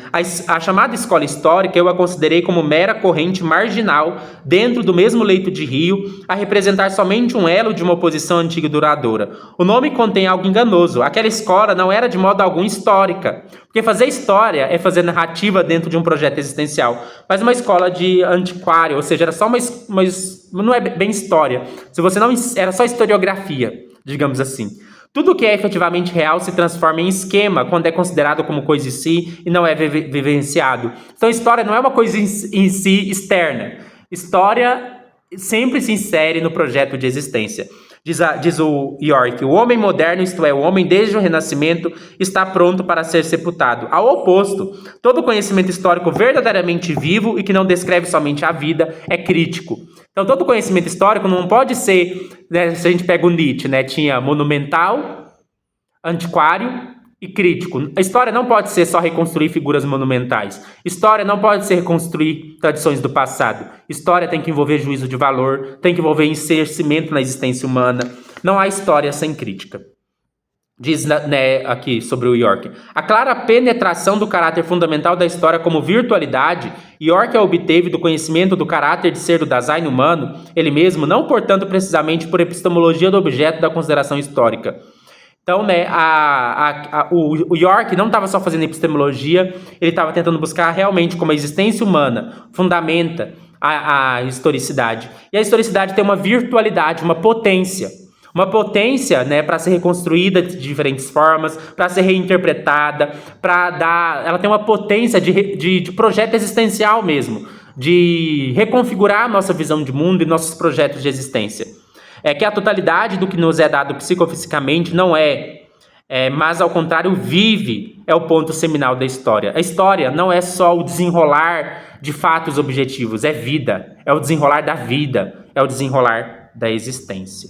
A chamada escola histórica eu a considerei como mera corrente marginal dentro do mesmo leito de rio, a representar somente um elo de uma oposição antiga e duradoura. O nome contém algo enganoso. Aquela escola não era de modo algum histórica, porque fazer história é fazer narrativa dentro de um projeto existencial, mas uma escola de antiquário, ou seja, era só não é bem história. Se você não era só historiografia, digamos assim. Tudo que é efetivamente real se transforma em esquema quando é considerado como coisa em si e não é vivenciado. Então, história não é uma coisa em si externa. História sempre se insere no projeto de existência. Diz o York, o homem moderno, isto é, o homem desde o Renascimento, está pronto para ser sepultado. Ao oposto, todo conhecimento histórico verdadeiramente vivo e que não descreve somente a vida é crítico. Então, todo conhecimento histórico não pode ser, né, se a gente pega o Nietzsche, né, tinha monumental, antiquário e crítico. A história não pode ser só reconstruir figuras monumentais. História não pode ser reconstruir tradições do passado. História tem que envolver juízo de valor, tem que envolver encercimento na existência humana. Não há história sem crítica. Diz, né, aqui sobre o York. A clara penetração do caráter fundamental da história como virtualidade, York a obteve do conhecimento do caráter de ser do Dasein humano, ele mesmo, não portanto precisamente por epistemologia do objeto da consideração histórica. Então, né, o York não estava só fazendo epistemologia, ele estava tentando buscar realmente como a existência humana fundamenta a historicidade. E a historicidade tem uma virtualidade, uma potência. Uma potência, né, para ser reconstruída de diferentes formas, para ser reinterpretada, ela tem uma potência de projeto existencial mesmo, de reconfigurar a nossa visão de mundo e nossos projetos de existência. É que a totalidade do que nos é dado psicofisicamente não mas ao contrário vive, é o ponto seminal da história. A história não é só o desenrolar de fatos objetivos, é vida, é o desenrolar da vida, é o desenrolar da existência.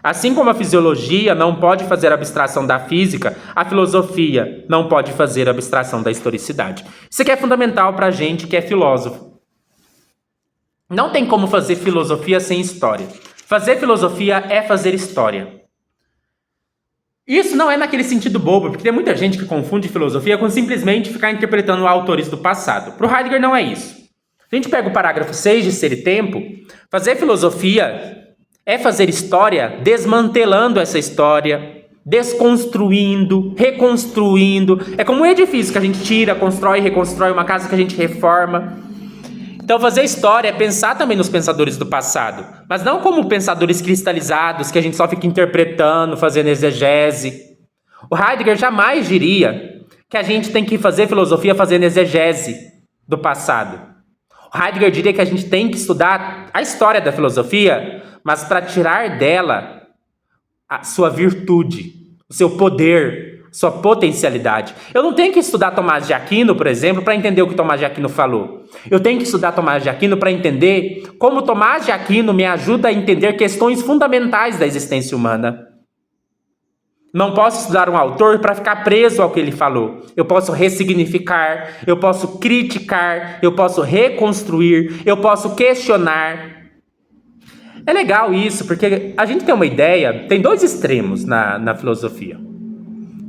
Assim como a fisiologia não pode fazer abstração da física, a filosofia não pode fazer abstração da historicidade. Isso aqui é fundamental para a gente que é filósofo. Não tem como fazer filosofia sem história. Fazer filosofia é fazer história. Isso não é naquele sentido bobo, porque tem muita gente que confunde filosofia com simplesmente ficar interpretando autores do passado. Para o Heidegger não é isso. A gente pega o parágrafo 6 de Ser e Tempo, fazer filosofia é fazer história desmantelando essa história, desconstruindo, reconstruindo. É como um edifício que a gente tira, constrói, reconstrói, uma casa que a gente reforma. Então fazer história é pensar também nos pensadores do passado, mas não como pensadores cristalizados que a gente só fica interpretando, fazendo exegese. O Heidegger jamais diria que a gente tem que fazer filosofia fazendo exegese do passado. O Heidegger diria que a gente tem que estudar a história da filosofia, mas para tirar dela a sua virtude, o seu poder, sua potencialidade. Eu não tenho que estudar Tomás de Aquino, por exemplo, para entender o que Tomás de Aquino falou. Eu tenho que estudar Tomás de Aquino para entender como Tomás de Aquino me ajuda a entender questões fundamentais da existência humana. Não posso estudar um autor para ficar preso ao que ele falou. Eu posso ressignificar, eu posso criticar, eu posso reconstruir, eu posso questionar. É legal isso, porque a gente tem uma ideia, tem dois extremos na filosofia.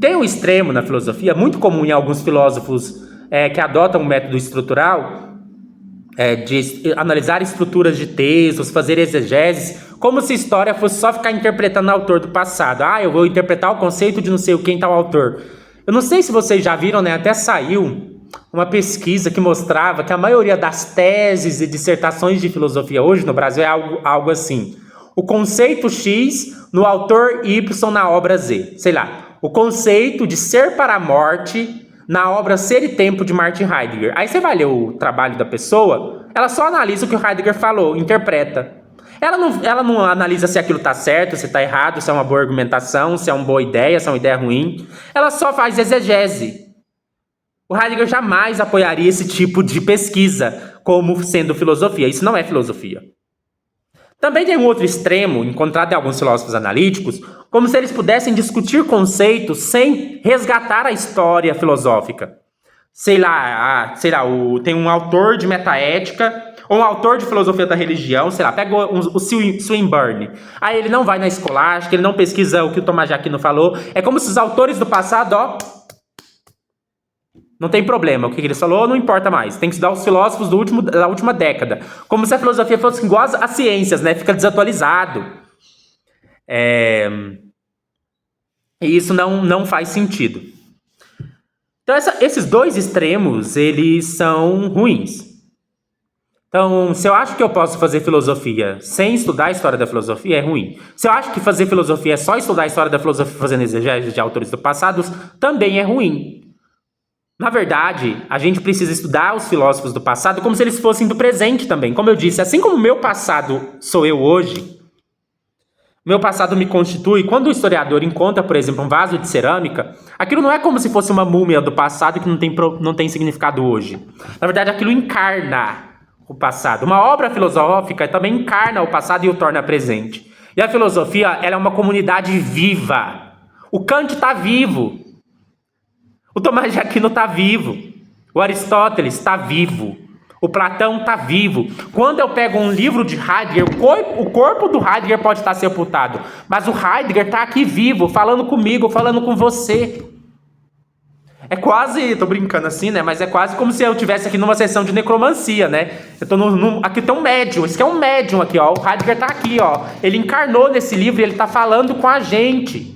Tem um extremo na filosofia, muito comum em alguns filósofos que adotam um método estrutural, de analisar estruturas de textos, fazer exegeses, como se história fosse só ficar interpretando o autor do passado. Eu vou interpretar o conceito de não sei quem tal autor. Eu não sei se vocês já viram, né? Até saiu uma pesquisa que mostrava que a maioria das teses e dissertações de filosofia hoje no Brasil é algo assim. O conceito X no autor Y na obra Z. Sei lá, o conceito de ser para a morte na obra Ser e Tempo de Martin Heidegger. Aí você vai ler o trabalho da pessoa, ela só analisa o que o Heidegger falou, interpreta. Ela não analisa se aquilo está certo, se está errado, se é uma boa argumentação, se é uma boa ideia, se é uma ideia ruim. Ela só faz exegese. O Heidegger jamais apoiaria esse tipo de pesquisa como sendo filosofia. Isso não é filosofia. Também tem um outro extremo, encontrado em alguns filósofos analíticos, como se eles pudessem discutir conceitos sem resgatar a história filosófica. Tem um autor de metaética, ou um autor de filosofia da religião, pega o Swinburne. Aí ele não vai na escolástica, ele não pesquisa o que o Tomás de Aquino falou. É como se os autores do passado, não tem problema, o que ele falou não importa mais. Tem que estudar os filósofos da última década. Como se a filosofia fosse igual às ciências, né? Fica desatualizado. E isso não faz sentido. Então, esses dois extremos, eles são ruins. Então, se eu acho que eu posso fazer filosofia sem estudar a história da filosofia, é ruim. Se eu acho que fazer filosofia é só estudar a história da filosofia fazendo exegese de autores do passado, também é ruim. Na verdade, a gente precisa estudar os filósofos do passado como se eles fossem do presente também. Como eu disse, assim como o meu passado sou eu hoje, meu passado me constitui. Quando o historiador encontra, por exemplo, um vaso de cerâmica, aquilo não é como se fosse uma múmia do passado que não tem significado hoje. Na verdade, aquilo encarna o passado. Uma obra filosófica também encarna o passado e o torna presente. E a filosofia, ela é uma comunidade viva. O Kant está vivo. O Tomás de Aquino está vivo. O Aristóteles está vivo. O Platão está vivo. Quando eu pego um livro de Heidegger, o corpo do Heidegger pode estar sepultado, mas o Heidegger está aqui vivo, falando comigo, falando com você. É quase, tô brincando assim, né? Mas é quase como se eu estivesse aqui numa sessão de necromancia, né? Eu tô aqui tem um médium, esse aqui é um médium aqui, ó. O Heidegger tá aqui, ó. Ele encarnou nesse livro e ele tá falando com a gente.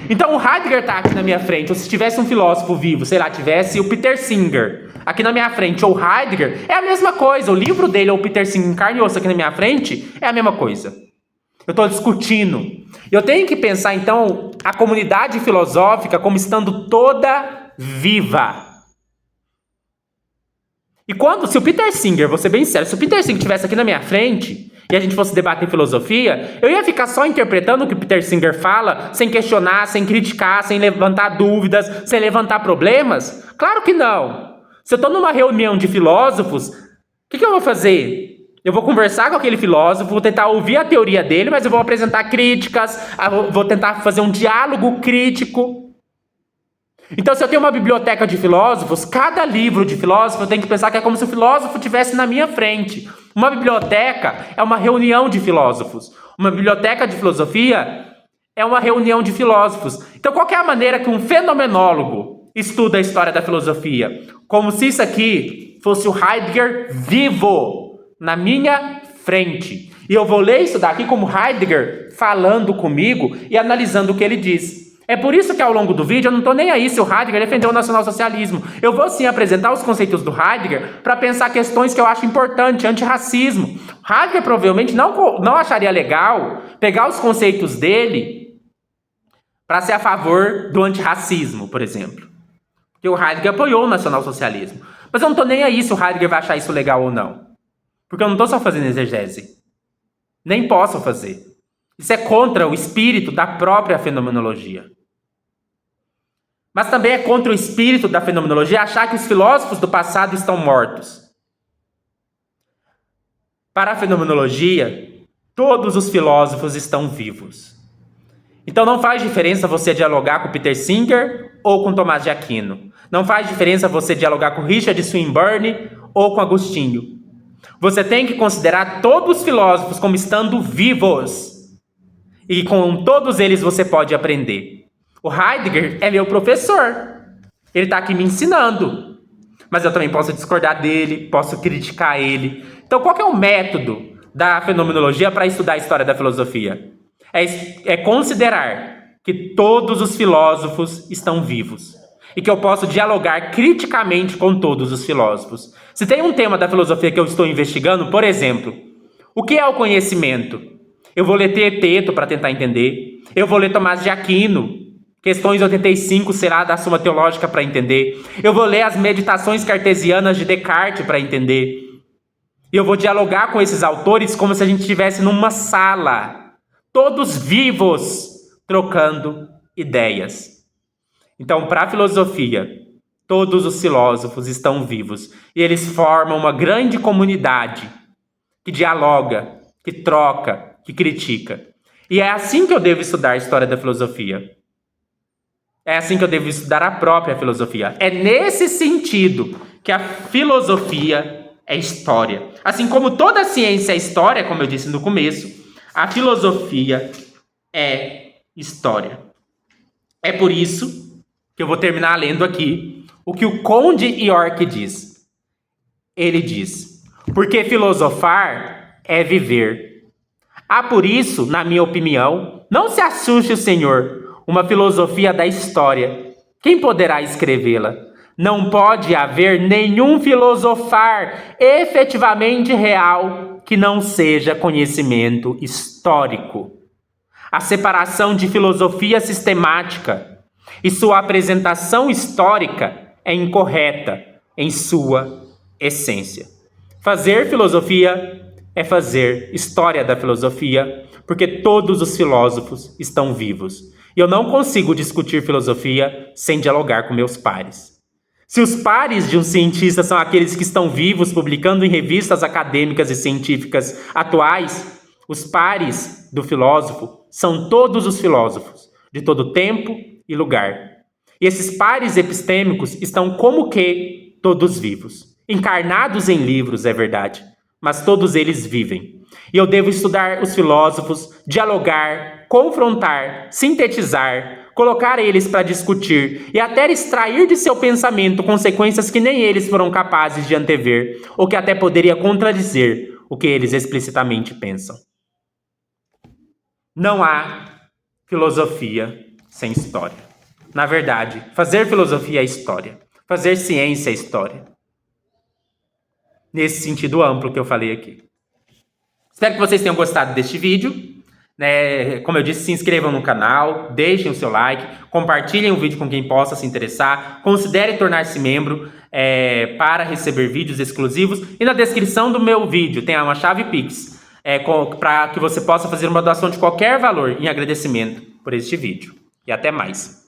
Então o Heidegger tá aqui na minha frente, ou se tivesse um filósofo vivo, tivesse o Peter Singer aqui na minha frente, ou Heidegger, é a mesma coisa. O livro dele, ou o Peter Singer encarnou aqui na minha frente, é a mesma coisa. Eu estou discutindo. Eu tenho que pensar, então, a comunidade filosófica como estando toda viva. E se o Peter Singer, vou ser bem sério, se o Peter Singer estivesse aqui na minha frente e a gente fosse debater filosofia, eu ia ficar só interpretando o que o Peter Singer fala, sem questionar, sem criticar, sem levantar dúvidas, sem levantar problemas? Claro que não. Se eu estou numa reunião de filósofos, o que eu vou fazer? Eu vou conversar com aquele filósofo, vou tentar ouvir a teoria dele, mas eu vou apresentar críticas, vou tentar fazer um diálogo crítico. Então, se eu tenho uma biblioteca de filósofos, cada livro de filósofo eu tenho que pensar que é como se o filósofo estivesse na minha frente. Uma biblioteca é uma reunião de filósofos. Uma biblioteca de filosofia é uma reunião de filósofos. Então, qual é a maneira que um fenomenólogo estuda a história da filosofia? Como se isso aqui fosse o Heidegger vivo na minha frente. E eu vou ler isso daqui como Heidegger falando comigo e analisando o que ele diz. É por isso que ao longo do vídeo eu não estou nem aí se o Heidegger defendeu o nacionalsocialismo. Eu vou sim apresentar os conceitos do Heidegger para pensar questões que eu acho importantes, antirracismo. Heidegger provavelmente não acharia legal pegar os conceitos dele para ser a favor do antirracismo, por exemplo. Porque o Heidegger apoiou o nacionalsocialismo. Mas eu não estou nem aí se o Heidegger vai achar isso legal ou não. Porque eu não estou só fazendo exegese. Nem posso fazer. Isso é contra o espírito da própria fenomenologia. Mas também é contra o espírito da fenomenologia achar que os filósofos do passado estão mortos. Para a fenomenologia, todos os filósofos estão vivos. Então não faz diferença você dialogar com Peter Singer ou com Tomás de Aquino. Não faz diferença você dialogar com Richard Swinburne ou com Agostinho. Você tem que considerar todos os filósofos como estando vivos. E com todos eles você pode aprender. O Heidegger é meu professor. Ele está aqui me ensinando. mas eu também posso discordar dele, posso criticar ele. Então, qual que é o método da fenomenologia para estudar a história da filosofia? É considerar que todos os filósofos estão vivos e que eu posso dialogar criticamente com todos os filósofos. Se tem um tema da filosofia que eu estou investigando, por exemplo, o que é o conhecimento? Eu vou ler Teeteto para tentar entender. Eu vou ler Tomás de Aquino, questões 85, será da Suma Teológica, para entender. Eu vou ler as Meditações Cartesianas de Descartes para entender. E eu vou dialogar com esses autores como se a gente estivesse numa sala, todos vivos, trocando ideias. Então, para a filosofia, todos os filósofos estão vivos e eles formam uma grande comunidade que dialoga, que troca, que critica. E é assim que eu devo estudar a história da filosofia. É assim que eu devo estudar a própria filosofia. É nesse sentido que a filosofia é história. Assim como toda ciência é história, como eu disse no começo, a filosofia é história. É por isso que eu vou terminar lendo aqui o que o Conde York diz. Ele diz: porque filosofar é viver. Há por isso, na minha opinião, não se assuste o senhor, uma filosofia da história. Quem poderá escrevê-la? Não pode haver nenhum filosofar efetivamente real que não seja conhecimento histórico. A separação de filosofia sistemática e sua apresentação histórica é incorreta em sua essência. Fazer filosofia é fazer história da filosofia, porque todos os filósofos estão vivos. E eu não consigo discutir filosofia sem dialogar com meus pares. Se os pares de um cientista são aqueles que estão vivos, publicando em revistas acadêmicas e científicas atuais, os pares do filósofo são todos os filósofos, de todo tempo e lugar. E esses pares epistêmicos estão como que todos vivos. Encarnados em livros, é verdade, mas todos eles vivem. E eu devo estudar os filósofos, dialogar, confrontar, sintetizar, colocar eles para discutir e até extrair de seu pensamento consequências que nem eles foram capazes de antever, ou que até poderia contradizer o que eles explicitamente pensam. Não há filosofia sem história. Na verdade, fazer filosofia é história. Fazer ciência é história. Nesse sentido amplo que eu falei aqui. Espero que vocês tenham gostado deste vídeo. Como eu disse, se inscrevam no canal, deixem o seu like, compartilhem o vídeo com quem possa se interessar, considere tornar-se membro para receber vídeos exclusivos. E na descrição do meu vídeo tem uma chave Pix, para que você possa fazer uma doação de qualquer valor em agradecimento por este vídeo. E até mais.